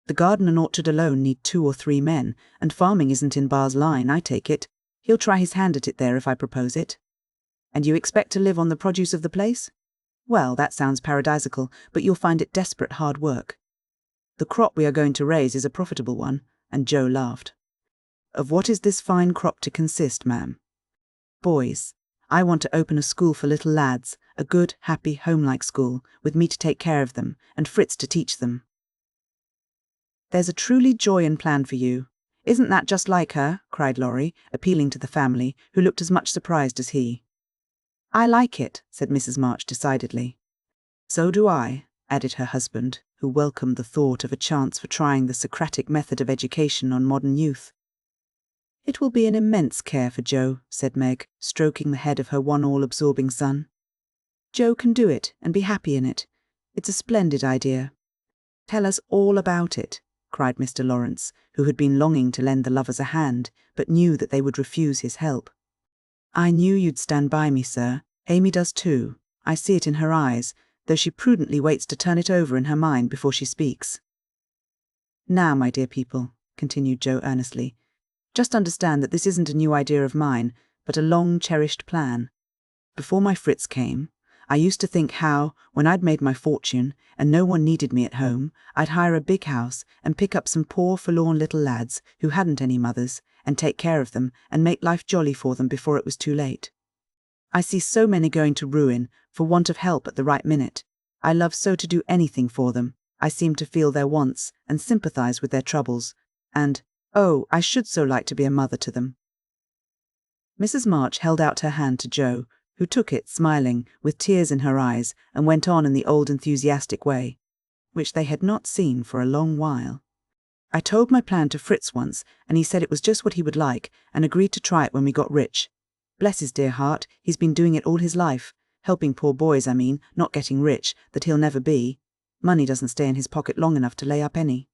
The garden and orchard alone need 2 or 3 men, and farming isn't in Bar's line, I take it. He'll try his hand at it there if I propose it. And you expect to live on the produce of the place? Well, that sounds paradisical, but you'll find it desperate hard work. The crop we are going to raise is a profitable one, and Joe laughed. Of what is this fine crop to consist, ma'am? Boys. I want to open a school for little lads, a good, happy, home-like school, with me to take care of them, and Fritz to teach them. There's a truly joyous plan for you. Isn't that just like her? Cried Laurie, appealing to the family, who looked as much surprised as he. I like it, said Mrs. March decidedly. So do I, added her husband, who welcomed the thought of a chance for trying the Socratic method of education on modern youth. It will be an immense care for Jo, said Meg, stroking the head of her one all-absorbing son. Jo can do it and be happy in it. It's a splendid idea. Tell us all about it, cried Mr. Lawrence, who had been longing to lend the lovers a hand, but knew that they would refuse his help. I knew you'd stand by me, sir. Amy does too. I see it in her eyes, though she prudently waits to turn it over in her mind before she speaks. Now, my dear people, continued Jo earnestly, just understand that this isn't a new idea of mine, but a long-cherished plan. Before my Fritz came, I used to think how, when I'd made my fortune and no one needed me at home, I'd hire a big house and pick up some poor forlorn little lads who hadn't any mothers, and take care of them and make life jolly for them before it was too late. I see so many going to ruin for want of help at the right minute. I love so to do anything for them. I seem to feel their wants and sympathize with their troubles, and, oh, I should so like to be a mother to them. Mrs. March held out her hand to Jo, who took it, smiling, with tears in her eyes, and went on in the old enthusiastic way, which they had not seen for a long while. I told my plan to Fritz once, and he said it was just what he would like, and agreed to try it when we got rich. Bless his dear heart, he's been doing it all his life. Helping poor boys, I mean, not getting rich, that he'll never be. Money doesn't stay in his pocket long enough to lay up any.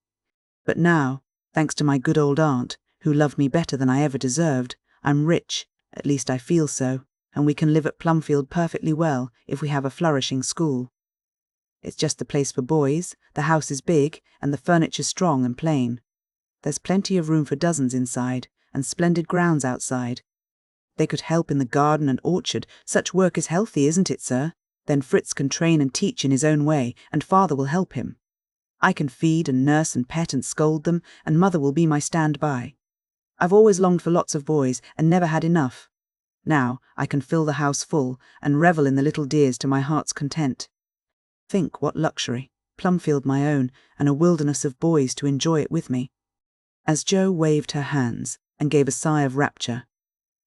But now, thanks to my good old aunt, who loved me better than I ever deserved, I'm rich, at least I feel so, and we can live at Plumfield perfectly well if we have a flourishing school. It's just the place for boys, the house is big, and the furniture strong and plain. There's plenty of room for dozens inside, and splendid grounds outside. They could help in the garden and orchard. Such work is healthy, isn't it, sir? Then Fritz can train and teach in his own way, and father will help him. I can feed and nurse and pet and scold them, and mother will be my stand-by. I've always longed for lots of boys, and never had enough. Now I can fill the house full, and revel in the little dears to my heart's content. Think what luxury, Plumfield my own, and a wilderness of boys to enjoy it with me. As Jo waved her hands, and gave a sigh of rapture,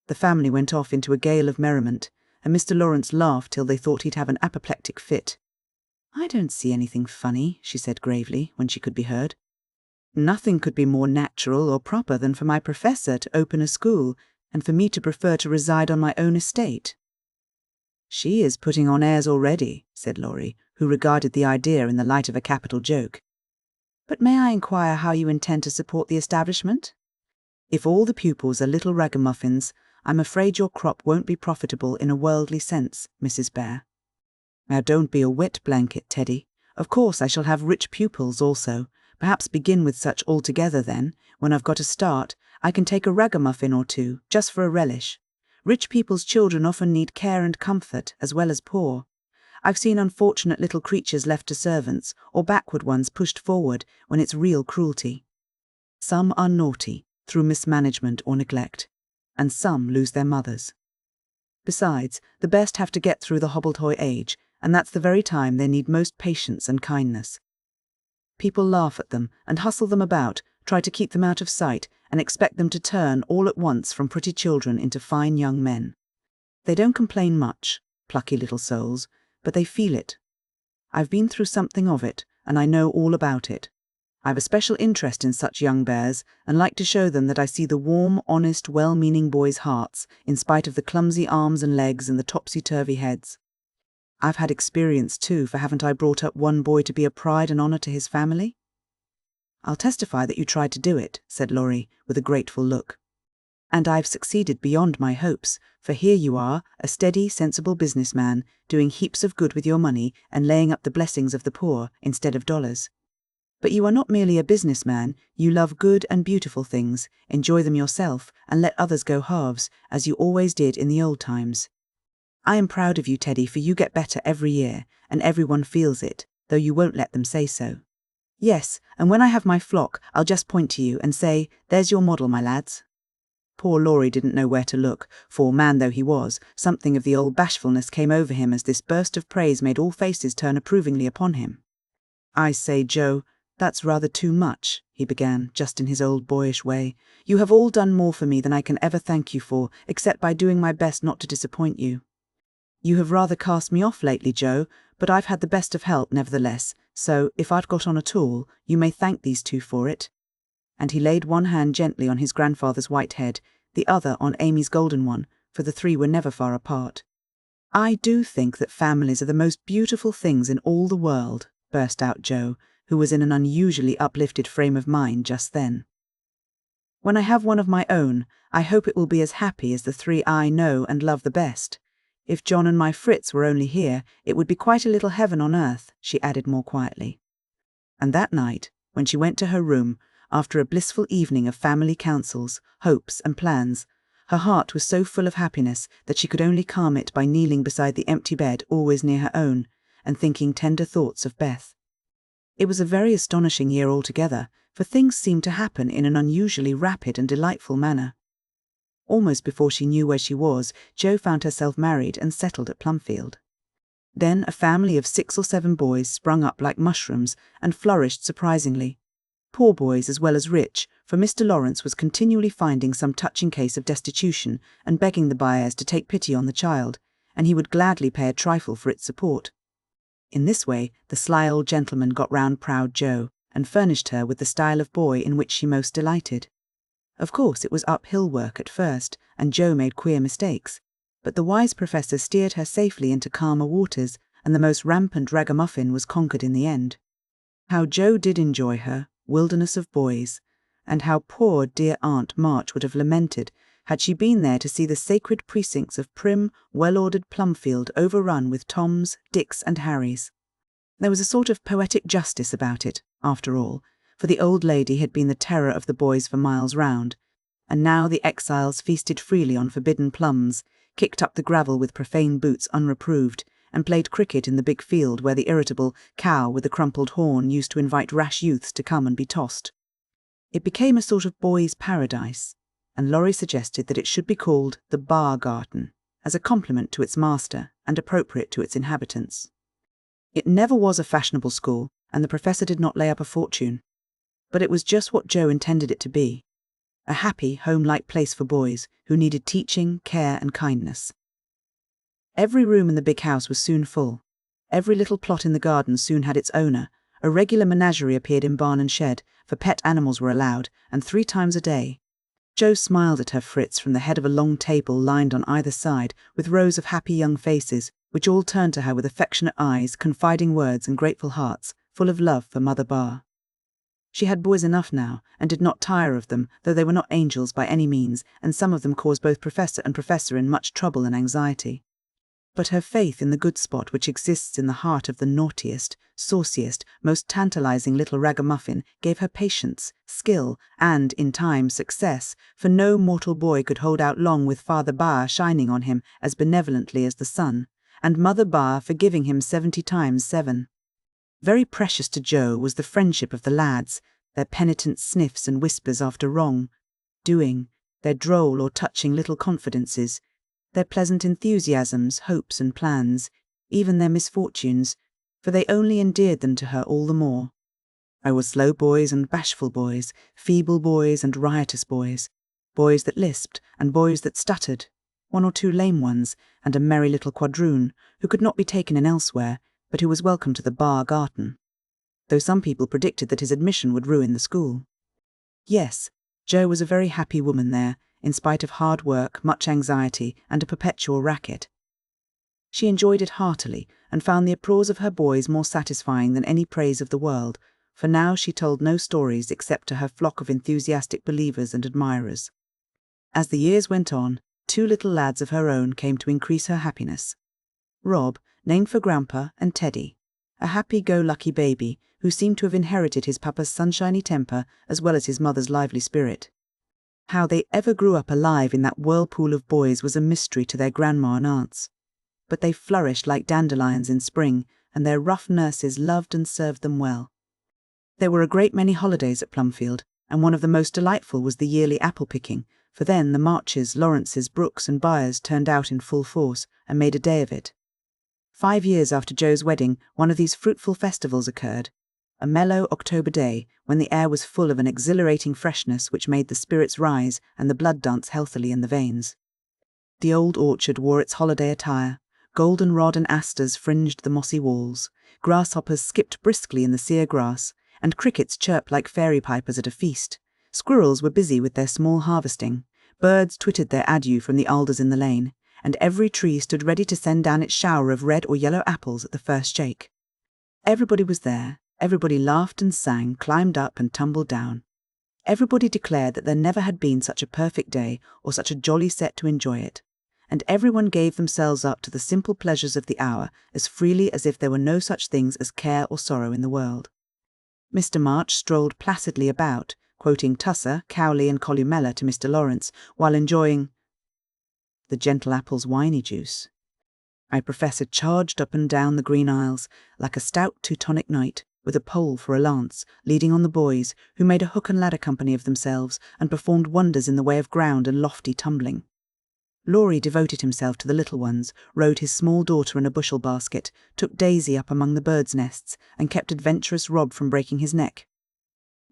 the family went off into a gale of merriment, and Mr. Lawrence laughed till they thought he'd have an apoplectic fit. I don't see anything funny, she said gravely, when she could be heard. Nothing could be more natural or proper than for my professor to open a school, and for me to prefer to reside on my own estate. She is putting on airs already, said Laurie, who regarded the idea in the light of a capital joke. But may I inquire how you intend to support the establishment? If all the pupils are little ragamuffins, I'm afraid your crop won't be profitable in a worldly sense, Mrs. Bear. Now don't be a wet blanket, Teddy. Of course I shall have rich pupils also. Perhaps begin with such altogether then. When I've got a start, I can take a ragamuffin or two, just for a relish. Rich people's children often need care and comfort, as well as poor. I've seen unfortunate little creatures left to servants, or backward ones pushed forward, when it's real cruelty. Some are naughty, through mismanagement or neglect, and some lose their mothers. Besides, the best have to get through the hobbledehoy age, and that's the very time they need most patience and kindness. People laugh at them and hustle them about, try to keep them out of sight, and expect them to turn all at once from pretty children into fine young men. They don't complain much, plucky little souls, but they feel it. I've been through something of it, and I know all about it. I've a special interest in such young bears, and like to show them that I see the warm, honest, well-meaning boys' hearts, in spite of the clumsy arms and legs and the topsy-turvy heads. I've had experience, too, for haven't I brought up one boy to be a pride and honour to his family? I'll testify that you tried to do it, said Laurie, with a grateful look. And I've succeeded beyond my hopes, for here you are, a steady, sensible businessman, doing heaps of good with your money and laying up the blessings of the poor instead of dollars. But you are not merely a businessman, you love good and beautiful things, enjoy them yourself, and let others go halves, as you always did in the old times. I am proud of you, Teddy, for you get better every year, and everyone feels it, though you won't let them say so. Yes, and when I have my flock, I'll just point to you and say, there's your model, my lads. Poor Laurie didn't know where to look, for, man though he was, something of the old bashfulness came over him as this burst of praise made all faces turn approvingly upon him. I say, Jo, that's rather too much, he began, just in his old boyish way. You have all done more for me than I can ever thank you for, except by doing my best not to disappoint you. You have rather cast me off lately, Joe, but I've had the best of help nevertheless, so if I've got on at all, you may thank these two for it." And he laid one hand gently on his grandfather's white head, the other on Amy's golden one, for the three were never far apart. "I do think that families are the most beautiful things in all the world," burst out Joe, who was in an unusually uplifted frame of mind just then. "When I have one of my own, I hope it will be as happy as the three I know and love the best. If John and my Fritz were only here, it would be quite a little heaven on earth," she added more quietly. And that night, when she went to her room, after a blissful evening of family councils, hopes, and plans, her heart was so full of happiness that she could only calm it by kneeling beside the empty bed always near her own, and thinking tender thoughts of Beth. It was a very astonishing year altogether, for things seemed to happen in an unusually rapid and delightful manner. Almost before she knew where she was, Jo found herself married and settled at Plumfield. Then a family of 6 or 7 boys sprung up like mushrooms and flourished surprisingly. Poor boys as well as rich, for Mr. Lawrence was continually finding some touching case of destitution and begging the buyers to take pity on the child, and he would gladly pay a trifle for its support. In this way the sly old gentleman got round proud Jo, and furnished her with the style of boy in which she most delighted. Of course it was uphill work at first, and Jo made queer mistakes, but the wise professor steered her safely into calmer waters, and the most rampant ragamuffin was conquered in the end. How Jo did enjoy her wilderness of boys, and how poor dear Aunt March would have lamented had she been there to see the sacred precincts of prim, well-ordered Plumfield overrun with Toms, Dicks, and Harrys. There was a sort of poetic justice about it, after all, for the old lady had been the terror of the boys for miles round, and now the exiles feasted freely on forbidden plums, kicked up the gravel with profane boots unreproved, and played cricket in the big field where the irritable cow with the crumpled horn used to invite rash youths to come and be tossed. It became a sort of boys' paradise, and Laurie suggested that it should be called the Bar Garden, as a compliment to its master and appropriate to its inhabitants. It never was a fashionable school, and the professor did not lay up a fortune. But it was just what Jo intended it to be, a happy, home-like place for boys who needed teaching, care, and kindness. Every room in the big house was soon full. Every little plot in the garden soon had its owner. A regular menagerie appeared in barn and shed, for pet animals were allowed, and 3 times a day. Jo smiled at her Fritz from the head of a long table lined on either side with rows of happy young faces, which all turned to her with affectionate eyes, confiding words, and grateful hearts, full of love for Mother Bar. She had boys enough now, and did not tire of them, though they were not angels by any means, and some of them caused both professor and professorine much trouble and anxiety. But her faith in the good spot which exists in the heart of the naughtiest, sauciest, most tantalizing little ragamuffin gave her patience, skill, and, in time, success, for no mortal boy could hold out long with Father Bar shining on him as benevolently as the sun, and Mother Bar forgiving him 70 times 7. Very precious to Jo was the friendship of the lads, their penitent sniffs and whispers after wrong-doing, their droll or touching little confidences, their pleasant enthusiasms, hopes, and plans, even their misfortunes, for they only endeared them to her all the more. There were slow boys and bashful boys, feeble boys and riotous boys, boys that lisped and boys that stuttered, 1 or 2 lame ones, and a merry little quadroon, who could not be taken in elsewhere, but who was welcome to the Bar Garden, though some people predicted that his admission would ruin the school. Yes, Jo was a very happy woman there, in spite of hard work, much anxiety, and a perpetual racket. She enjoyed it heartily, and found the applause of her boys more satisfying than any praise of the world, for now she told no stories except to her flock of enthusiastic believers and admirers. As the years went on, 2 little lads of her own came to increase her happiness. Rob, named for Grandpa, and Teddy, a happy-go-lucky baby who seemed to have inherited his papa's sunshiny temper as well as his mother's lively spirit. How they ever grew up alive in that whirlpool of boys was a mystery to their grandma and aunts. But they flourished like dandelions in spring, and their rough nurses loved and served them well. There were a great many holidays at Plumfield, and one of the most delightful was the yearly apple-picking, for then the Marches, Lawrences, Brookes, and Byers turned out in full force, and made a day of it. 5 years after Jo's wedding, one of these fruitful festivals occurred, a mellow October day, when the air was full of an exhilarating freshness which made the spirits rise and the blood dance healthily in the veins. The old orchard wore its holiday attire, Goldenrod and asters fringed the mossy walls, grasshoppers skipped briskly in the sere grass, and crickets chirped like fairy pipers at a feast. Squirrels were busy with their small harvesting, birds twittered their adieu from the alders in the lane, and every tree stood ready to send down its shower of red or yellow apples at the first shake. Everybody was there, everybody laughed and sang, climbed up and tumbled down. Everybody declared that there never had been such a perfect day or such a jolly set to enjoy it, and everyone gave themselves up to the simple pleasures of the hour as freely as if there were no such things as care or sorrow in the world. Mr. March strolled placidly about, quoting Tusser, Cowley and Columella to Mr. Lawrence, while enjoying the gentle apple's winy juice. My professor charged up and down the green aisles like a stout Teutonic knight, with a pole for a lance, leading on the boys, who made a hook and ladder company of themselves and performed wonders in the way of ground and lofty tumbling. Laurie devoted himself to the little ones, rode his small daughter in a bushel basket, took Daisy up among the birds' nests, and kept adventurous Rob from breaking his neck.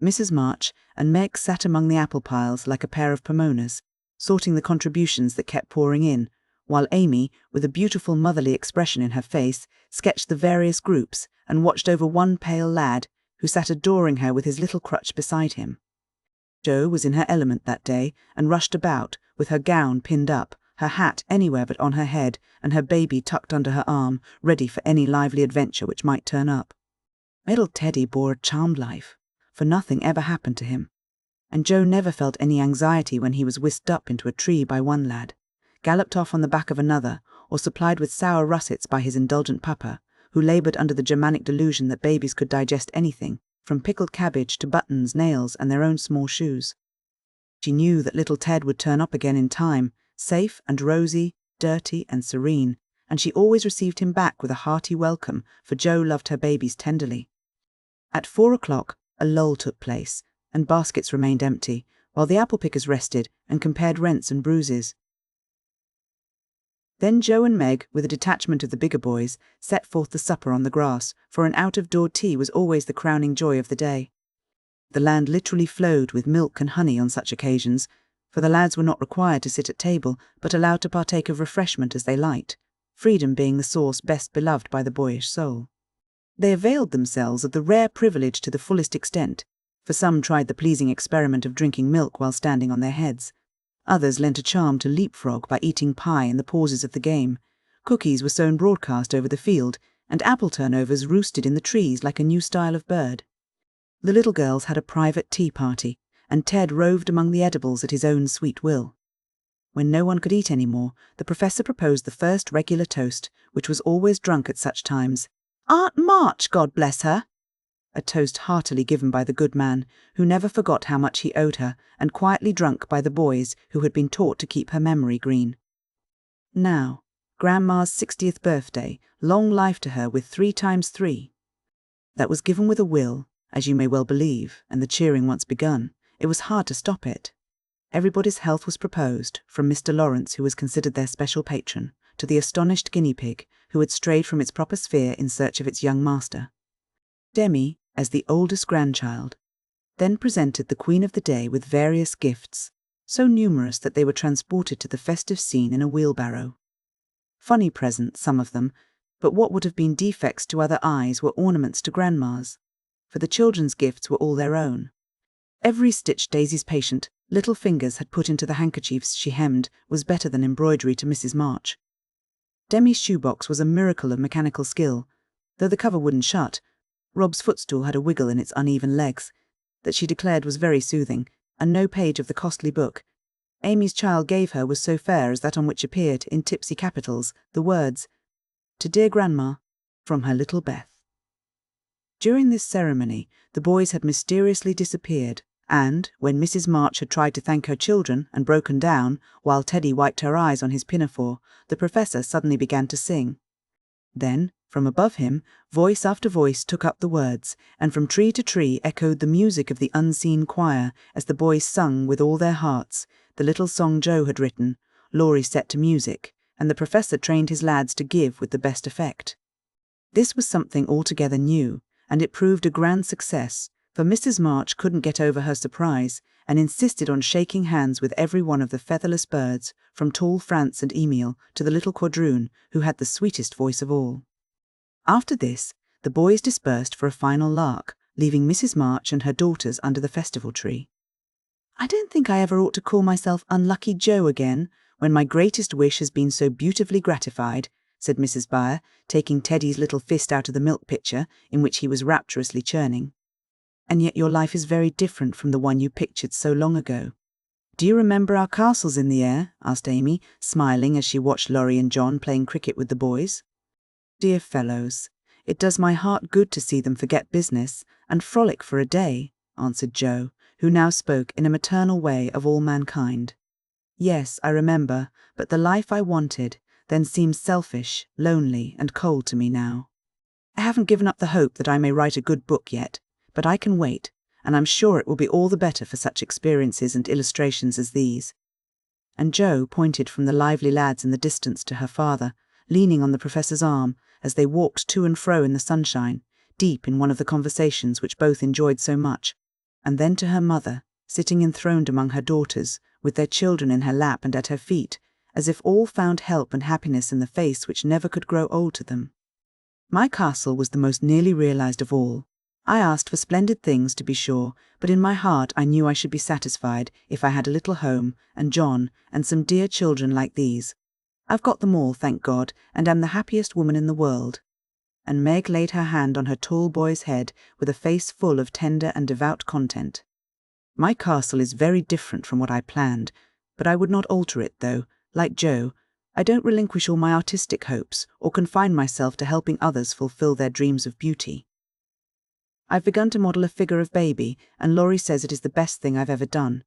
Mrs. March and Meg sat among the apple piles like a pair of pomonas, sorting the contributions that kept pouring in, while Amy, with a beautiful motherly expression in her face, sketched the various groups and watched over one pale lad who sat adoring her with his little crutch beside him. Jo was in her element that day and rushed about, with her gown pinned up, her hat anywhere but on her head, and her baby tucked under her arm, ready for any lively adventure which might turn up. Little Teddy bore a charmed life, for nothing ever happened to him, and Jo never felt any anxiety when he was whisked up into a tree by one lad, galloped off on the back of another, or supplied with sour russets by his indulgent papa, who laboured under the Germanic delusion that babies could digest anything, from pickled cabbage to buttons, nails, and their own small shoes. She knew that little Ted would turn up again in time, safe and rosy, dirty and serene, and she always received him back with a hearty welcome, for Jo loved her babies tenderly. At 4 o'clock, a lull took place, and baskets remained empty, while the apple-pickers rested and compared rents and bruises. Then Jo and Meg, with a detachment of the bigger boys, set forth the supper on the grass, for an out-of-door tea was always the crowning joy of the day. The land literally flowed with milk and honey on such occasions, for the lads were not required to sit at table, but allowed to partake of refreshment as they liked, freedom being the sauce best beloved by the boyish soul. They availed themselves of the rare privilege to the fullest extent, for some tried the pleasing experiment of drinking milk while standing on their heads. Others lent a charm to leapfrog by eating pie in the pauses of the game. Cookies were sown broadcast over the field, and apple turnovers roosted in the trees like a new style of bird. The little girls had a private tea party, and Ted roved among the edibles at his own sweet will. When no one could eat any more, the professor proposed the first regular toast, which was always drunk at such times. "Aunt March, God bless her!" A toast heartily given by the good man, who never forgot how much he owed her, and quietly drunk by the boys who had been taught to keep her memory green. Now, Grandma's 60th birthday, long life to her with 3 times 3. That was given with a will, as you may well believe, and the cheering once begun, it was hard to stop it. Everybody's health was proposed, from Mr. Lawrence, who was considered their special patron, to the astonished guinea pig, who had strayed from its proper sphere in search of its young master. Demi, as the oldest grandchild, then presented the Queen of the Day with various gifts, so numerous that they were transported to the festive scene in a wheelbarrow. Funny presents, some of them, but what would have been defects to other eyes were ornaments to Grandma's, for the children's gifts were all their own. Every stitch Daisy's patient little fingers had put into the handkerchiefs she hemmed was better than embroidery to Mrs. March. Demi's shoebox was a miracle of mechanical skill, though the cover wouldn't shut. Rob's footstool had a wiggle in its uneven legs that she declared was very soothing, and no page of the costly book Amy's child gave her was so fair as that on which appeared, in tipsy capitals, the words, "To dear Grandma, from her little Beth." During this ceremony, the boys had mysteriously disappeared, and, when Mrs. March had tried to thank her children and broken down, while Teddy wiped her eyes on his pinafore, the professor suddenly began to sing. Then, from above him, voice after voice took up the words, and from tree to tree echoed the music of the unseen choir as the boys sung with all their hearts the little song Jo had written, Laurie set to music, and the professor trained his lads to give with the best effect. This was something altogether new, and it proved a grand success, for Mrs. March couldn't get over her surprise, and insisted on shaking hands with every one of the featherless birds, from tall Franz and Emil to the little quadroon, who had the sweetest voice of all. After this, the boys dispersed for a final lark, leaving Mrs. March and her daughters under the festival tree. "I don't think I ever ought to call myself Unlucky Joe again, when my greatest wish has been so beautifully gratified," said Mrs. Beyer, taking Teddy's little fist out of the milk pitcher, in which he was rapturously churning. "And yet your life is very different from the one you pictured so long ago." "Do you remember our castles in the air?" asked Amy, smiling as she watched Laurie and John playing cricket with the boys. "Dear fellows, it does my heart good to see them forget business and frolic for a day," answered Joe, who now spoke in a maternal way of all mankind. "Yes, I remember, but the life I wanted then seems selfish, lonely, and cold to me now. I haven't given up the hope that I may write a good book yet, but I can wait, and I'm sure it will be all the better for such experiences and illustrations as these." And Joe pointed from the lively lads in the distance to her father, leaning on the professor's arm, as they walked to and fro in the sunshine, deep in one of the conversations which both enjoyed so much, and then to her mother, sitting enthroned among her daughters, with their children in her lap and at her feet, as if all found help and happiness in the face which never could grow old to them. My castle was the most nearly realized of all. I asked for splendid things, to be sure, but in my heart I knew I should be satisfied if I had a little home, and John, and some dear children like these. I've got them all, thank God, and am the happiest woman in the world." And Meg laid her hand on her tall boy's head with a face full of tender and devout content. "My castle is very different from what I planned, but I would not alter it, though, like Joe, I don't relinquish all my artistic hopes or confine myself to helping others fulfill their dreams of beauty. I've begun to model a figure of baby, and Laurie says it is the best thing I've ever done.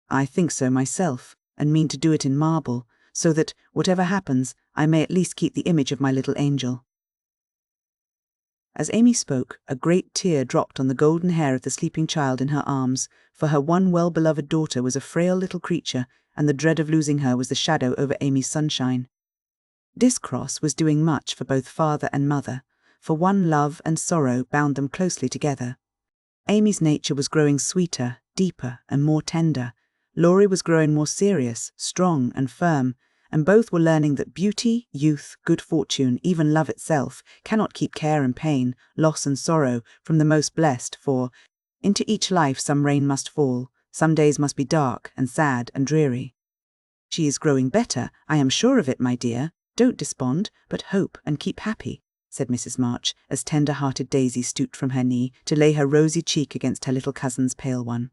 I think so myself, and mean to do it in marble, so that, whatever happens, I may at least keep the image of my little angel." As Amy spoke, a great tear dropped on the golden hair of the sleeping child in her arms, for her one well-beloved daughter was a frail little creature, and the dread of losing her was the shadow over Amy's sunshine. Discross was doing much for both father and mother, for one love and sorrow bound them closely together. Amy's nature was growing sweeter, deeper, and more tender. Laurie was growing more serious, strong, and firm, and both were learning that beauty, youth, good fortune, even love itself, cannot keep care and pain, loss and sorrow from the most blessed, for into each life some rain must fall, some days must be dark and sad and dreary. "She is growing better, I am sure of it, my dear. Don't despond, but hope and keep happy," said Mrs. March, as tender-hearted Daisy stooped from her knee to lay her rosy cheek against her little cousin's pale one.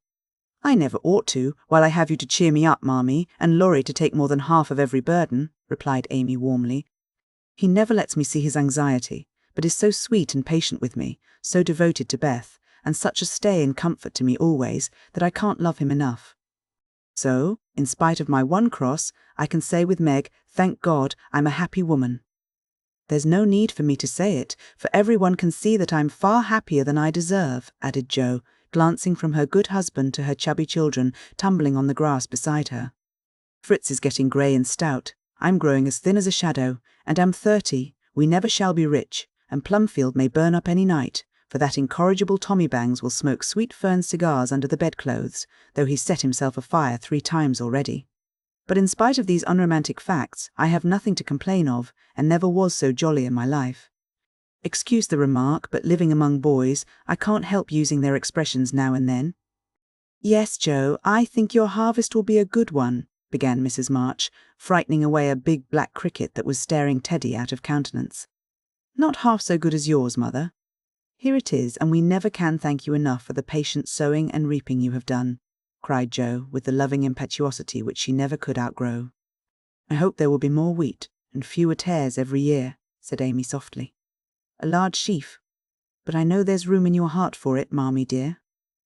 "I never ought to, while I have you to cheer me up, Marmee, and Laurie to take more than half of every burden," replied Amy warmly. "He never lets me see his anxiety, but is so sweet and patient with me, so devoted to Beth, and such a stay and comfort to me always, that I can't love him enough. So, in spite of my one cross, I can say with Meg, thank God, I'm a happy woman." "There's no need for me to say it, for everyone can see that I'm far happier than I deserve," added Jo, glancing from her good husband to her chubby children tumbling on the grass beside her. "Fritz is getting grey and stout, I'm growing as thin as a shadow, and am 30, we never shall be rich, and Plumfield may burn up any night, for that incorrigible Tommy Bangs will smoke sweet fern cigars under the bedclothes, though he's set himself afire 3 times already. But in spite of these unromantic facts, I have nothing to complain of, and never was so jolly in my life. Excuse the remark, but living among boys, I can't help using their expressions now and then." "Yes, Joe, I think your harvest will be a good one," began Mrs. March, frightening away a big black cricket that was staring Teddy out of countenance. "Not half so good as yours, mother. Here it is, and we never can thank you enough for the patient sowing and reaping you have done," cried Jo, with the loving impetuosity which she never could outgrow. "I hope there will be more wheat, and fewer tares every year," said Amy softly. "A large sheaf. But I know there's room in your heart for it, Marmee dear,"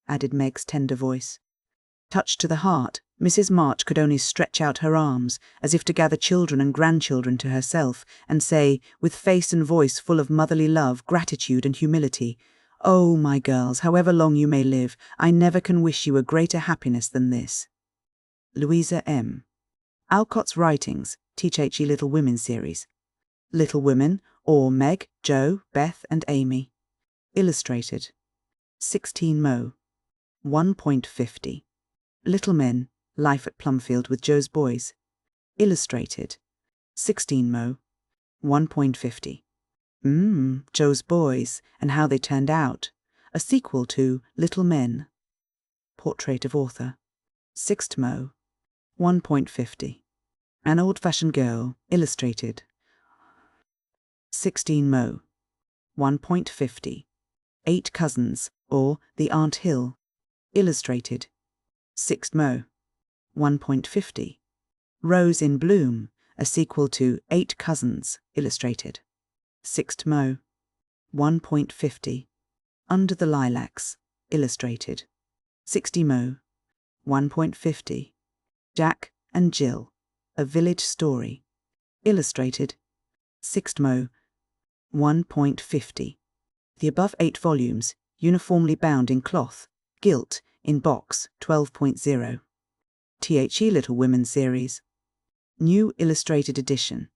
added Meg's tender voice. Touched to the heart, Mrs. March could only stretch out her arms, as if to gather children and grandchildren to herself, and say, with face and voice full of motherly love, gratitude, and humility, "Oh, my girls, however long you may live, I never can wish you a greater happiness than this." Louisa M. Alcott's Writings, T.H.E. Little Women series. Little Women, or Meg, Jo, Beth, and Amy. Illustrated. 16 Mo. 1.50. Little Men, Life at Plumfield with Jo's Boys. Illustrated. 16 Mo. 1.50. Jo's Boys and How They Turned Out. A sequel to Little Men. Portrait of author. 6 Mo. 1.50. An Old-Fashioned Girl. Illustrated. 16 Mo. 1.50. 8 Cousins, or The Aunt Hill. Illustrated. 6 Mo. 1.50. Rose in Bloom, a sequel to 8 Cousins. Illustrated. 6 Mo. 1.50. Under the Lilacs. Illustrated. 60 Mo. 1.50. Jack and Jill, A Village Story. Illustrated. 6 Mo. 1.50. The above 8 volumes, uniformly bound in cloth, gilt, in box 12.0. The Little Women series. New illustrated edition.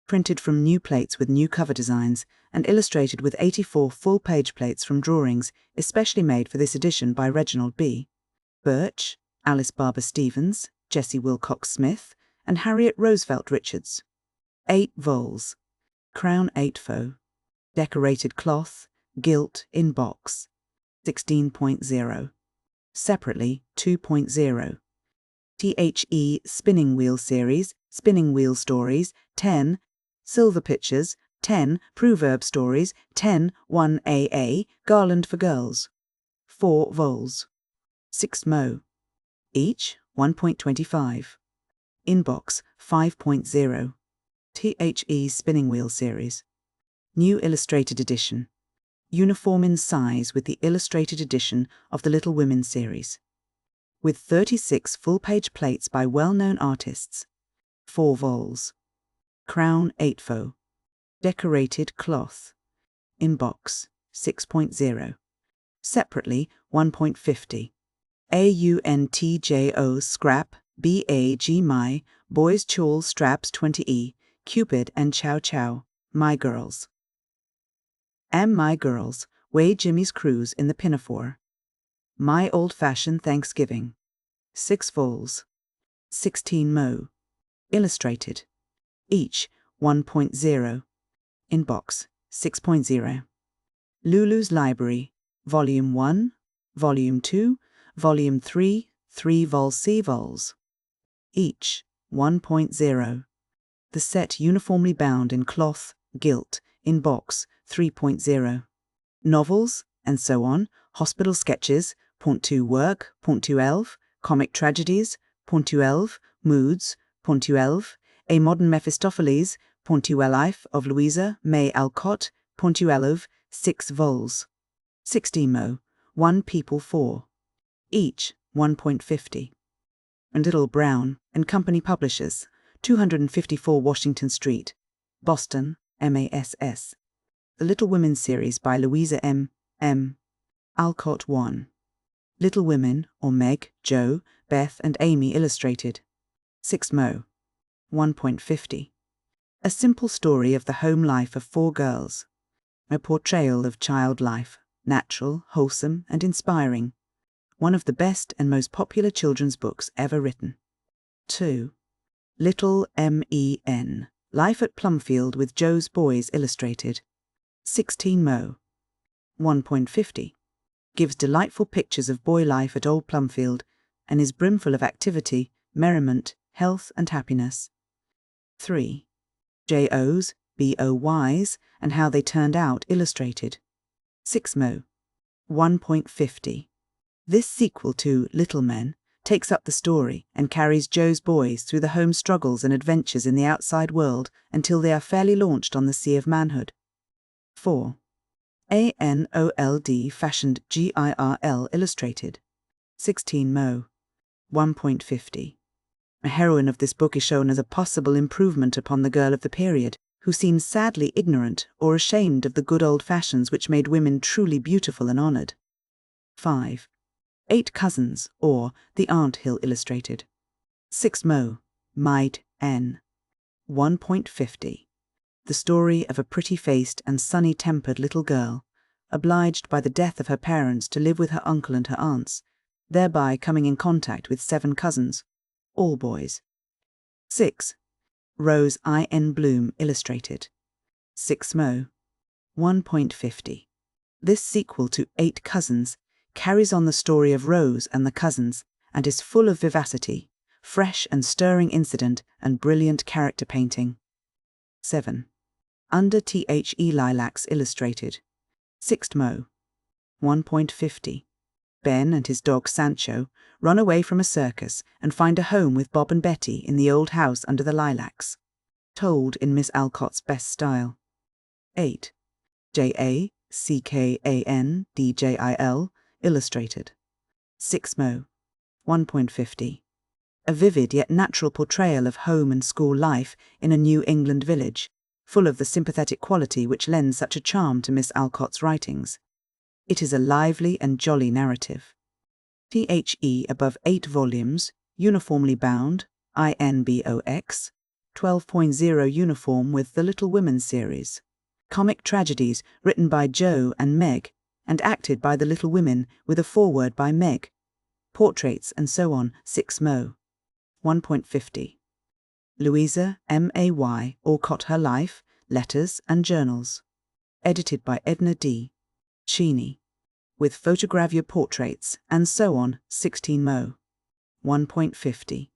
Printed from new plates with new cover designs and illustrated with 84 full-page plates from drawings especially made for this edition by Reginald B. Birch, Alice Barber Stevens, Jessie Wilcox Smith, and Harriet Roosevelt Richards. 8 vols. Crown 8fo. Decorated cloth, gilt, in box. 16.0. Separately 2.0. The Spinning Wheel series, Spinning Wheel Stories, 10. Silver Pictures, 10. Proverb Stories, 10. 1AA, Garland for Girls. 4 vols. 6 Mo. Each 1.25. Inbox 5.0. The Spinning Wheel series. New illustrated edition. Uniform in size with the illustrated edition of the Little Women series. With 36 full-page plates by well-known artists. 4 vols. Crown 8fo. Decorated cloth. Inbox 6.0. Separately 1.50. AUNTJO Scrap, BAG My, Boys Chawl Straps 20E, Cupid and Chow Chow, My Girls. My Girls, Way Jimmy's Cruise in the Pinafore. My Old-Fashioned Thanksgiving. 6 vols. 16 Mo. Illustrated. Each 1.0. Inbox 6.0. Lulu's Library, Volume 1, Volume 2, Volume 3, 3 vols C vols. Each 1.0. The set uniformly bound in cloth, gilt, in box 3.0. Novels, and so on, hospital sketches, .2 work, .2 elf, comic tragedies, .2 elf, moods, .2 elf, A Modern Mephistopheles, .2 life of Louisa May Alcott, .2 elf, 6 vols. 16 Mo. 1 People 4. Each 1.50. And Little Brown and Company Publishers, 254 Washington Street, Boston, MASS. The Little Women series by Louisa M. Alcott 1. Little Women, or Meg, Jo, Beth and Amy illustrated. 6 Mo. 1.50. A simple story of the home life of 4 girls. A portrayal of child life, natural, wholesome and inspiring. One of the best and most popular children's books ever written. 2. Little Men, Life at Plumfield with Jo's Boys illustrated. 16 Mo. 1.50. Gives delightful pictures of boy life at Old Plumfield and is brimful of activity, merriment, health and happiness. 3. Jo's, Boys, and How They Turned Out illustrated. 6 Mo. 1.50. This sequel to Little Men takes up the story and carries Jo's boys through the home struggles and adventures in the outside world until they are fairly launched on the sea of manhood. 4. ANOLD Fashioned GIRL illustrated. 16 Mo. 1.50. A heroine of this book is shown as a possible improvement upon the girl of the period, who seems sadly ignorant or ashamed of the good old fashions which made women truly beautiful and honoured. 5. 8 Cousins, or The Aunt Hill illustrated. 6 Mo. Maid N. 1.50. The story of a pretty-faced and sunny-tempered little girl, obliged by the death of her parents to live with her uncle and her aunts, thereby coming in contact with 7 cousins, all boys. 6. Rose I. N. Bloom, illustrated. 6 Mo. 1.50. This sequel to 8 Cousins carries on the story of Rose and the cousins and is full of vivacity, fresh and stirring incident and brilliant character painting. 7. Under The Lilacs, illustrated. 6 Mo. 1.50. Ben and his dog Sancho run away from a circus and find a home with Bob and Betty in the old house under the lilacs. Told in Miss Alcott's best style. 8. Jackandjil, illustrated. 6 Mo. 1.50. A vivid yet natural portrayal of home and school life in a New England village, full of the sympathetic quality which lends such a charm to Miss Alcott's writings. It is a lively and jolly narrative. The above 8 volumes, uniformly bound, INBOX, 12.0 uniform with the Little Women series. Comic tragedies written by Joe and Meg, and acted by the Little Women with a foreword by Meg. Portraits and so on, 6 Mo. 1.50. Louisa May Alcott, Her Life, Letters and Journals. Edited by Edna D. Cheney. With photogravure portraits and so on, 16 Mo. 1.50.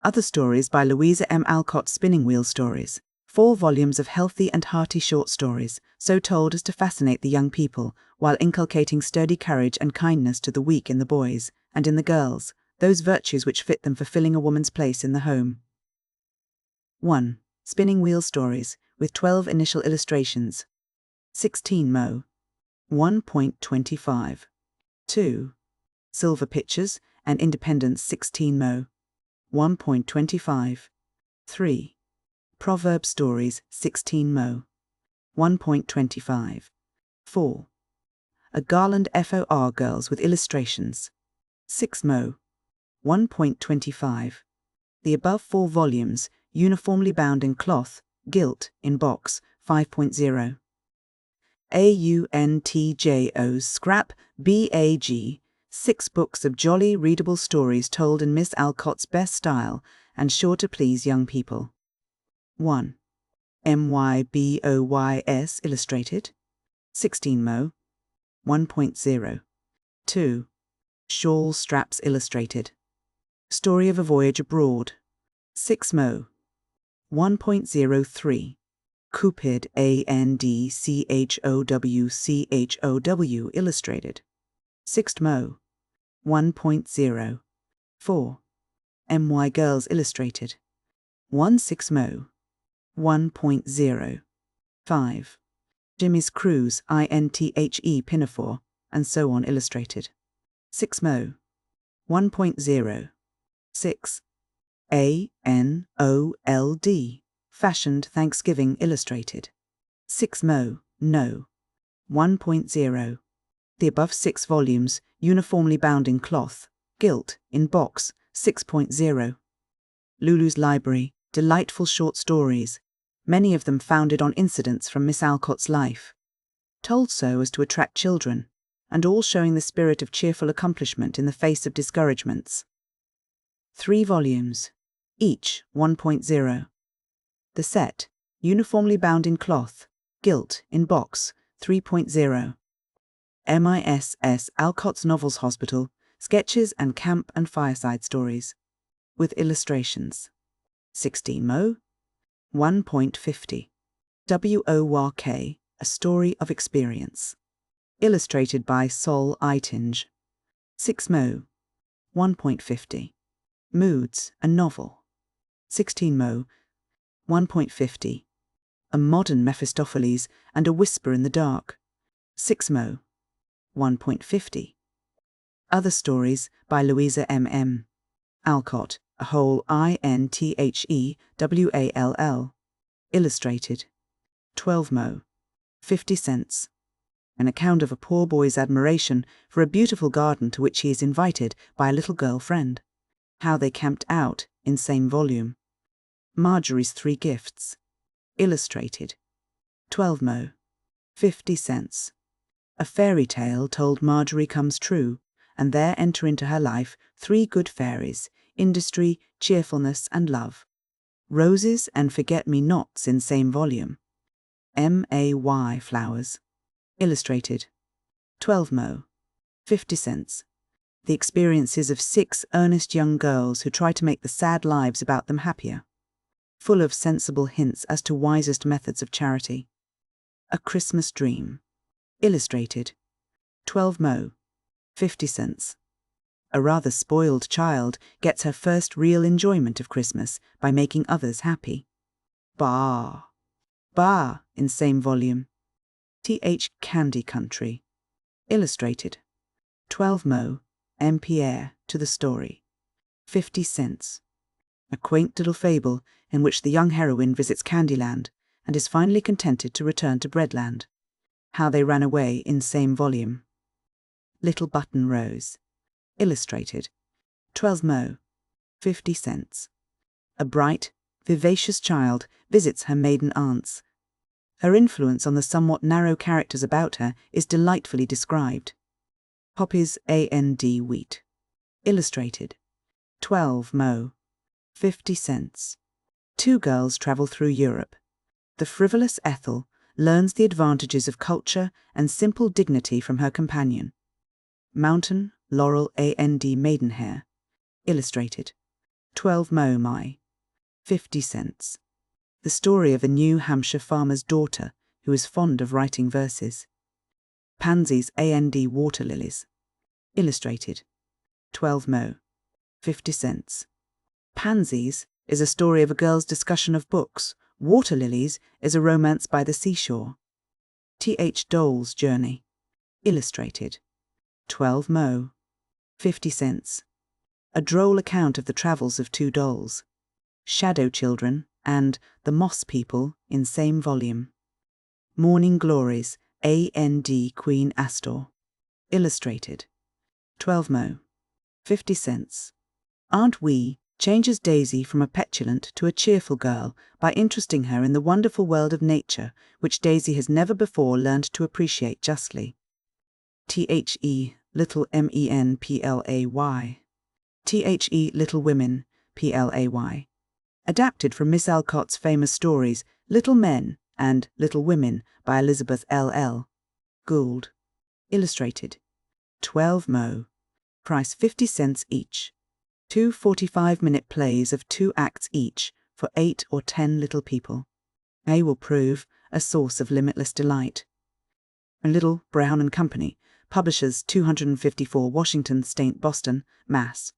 Other stories by Louisa M. Alcott, Spinning Wheel Stories. 4 volumes of healthy and hearty short stories, so told as to fascinate the young people, while inculcating sturdy courage and kindness to the weak in the boys, and in the girls, those virtues which fit them for filling a woman's place in the home. 1. Spinning Wheel Stories, with 12 initial illustrations. 16 Mo. 1.25. 2. Silver Pictures and Independence, 16 Mo. 1.25. 3. Proverb Stories, 16 Mo. 1.25. 4. A Garland FOR Girls with Illustrations. 6 Mo. 1.25. The above 4 volumes, uniformly bound in cloth, gilt, in box, 5.0. AUNTJO's Scrap BAG, 6 books of jolly, readable stories told in Miss Alcott's best style and sure to please young people. 1. MYBOYS, illustrated. 16 Mo. 1.0. 2. Shawl Straps, illustrated. Story of a Voyage Abroad. 6 Mo. 1.03. Cupid ANDCHOWCHOW, illustrated. 6 Mo. 1.0. 4. MY Girls, illustrated. 6 Mo. 1.0. 5. Jimmy's Cruise INTHE Pinafore, and so on, illustrated. 6 Mo. 1.0. 6. ANOLD Fashioned Thanksgiving, illustrated. 6 Mo. No. 1.0. The above 6 volumes, uniformly bound in cloth, gilt, in box, 6.0. Lulu's Library, delightful short stories, many of them founded on incidents from Miss Alcott's life, told so as to attract children, and all showing the spirit of cheerful accomplishment in the face of discouragements. 3 volumes, each 1.0. The set, uniformly bound in cloth, gilt, in box, 3.0. MISS Alcott's Novels Hospital, Sketches and Camp and Fireside Stories, with illustrations. 16 Mo. 1.50. WORK, A Story of Experience. Illustrated by Sol Eitinge. 6 Mo. 1.50. Moods, a Novel. 16 Mo. 1.50. A Modern Mephistopheles and a Whisper in the Dark. 6 Mo. 1.50. Other Stories by Louisa M. Alcott, a whole INTHEWALL. Illustrated. 12 Mo. 50 cents. An account of a poor boy's admiration for a beautiful garden to which he is invited by a little girl friend. How they camped out, in same volume. Marjorie's 3 Gifts. Illustrated. 12 Mo. 50 cents. A fairy tale told Marjorie comes true, and there enter into her life 3 good fairies: industry, cheerfulness, and love. Roses and forget-me-nots in same volume. May flowers. Illustrated. 12 mo. 50 cents. The experiences of 6 earnest young girls who try to make the sad lives about them happier. Full of sensible hints as to wisest methods of charity. A Christmas Dream. Illustrated. 12 mo. 50 cents. A rather spoiled child gets her first real enjoyment of Christmas by making others happy. Bah in same volume. Candy Country. Illustrated. 12 mo. Pierre to the story. 50 cents. A quaint little fable in which the young heroine visits Candyland and is finally contented to return to Breadland. How they ran away in same volume. Little Button Rose. Illustrated. 12 mo. 50 cents. A bright, vivacious child visits her maiden aunts. Her influence on the somewhat narrow characters about her is delightfully described. Poppy's A.N.D. Wheat. Illustrated. 12 mo. 50 cents. 2 girls travel through Europe. The frivolous Ethel learns the advantages of culture and simple dignity from her companion. Mountain Laurel A.N.D. Maidenhair. Illustrated. 12 mo. 50 cents. The story of a New Hampshire farmer's daughter who is fond of writing verses. Pansies A.N.D. Water Lilies. Illustrated. 12 mo. 50 cents. Pansies is a story of a girl's discussion of books. Water Lilies is a romance by the seashore. T.H. Dole's Journey. Illustrated. 12 mo. 50 cents. A droll account of the travels of 2 dolls. Shadow Children and The Moss People in same volume. Morning Glories A.N.D. Queen Astor. Illustrated. 12 mo. 50 cents. Aunt Wee changes Daisy from a petulant to a cheerful girl by interesting her in the wonderful world of nature which Daisy has never before learned to appreciate justly. The Little Men The Little Women Play. Adapted from Miss Alcott's famous stories Little Men and Little Women by Elizabeth L.L. Gould. Illustrated. 12 mo. Price 50 cents each. 2 45-minute plays of 2 acts each for 8 or 10 little people. They will prove a source of limitless delight. Little, Brown and Company, publishers 254 Washington State, Boston, Mass.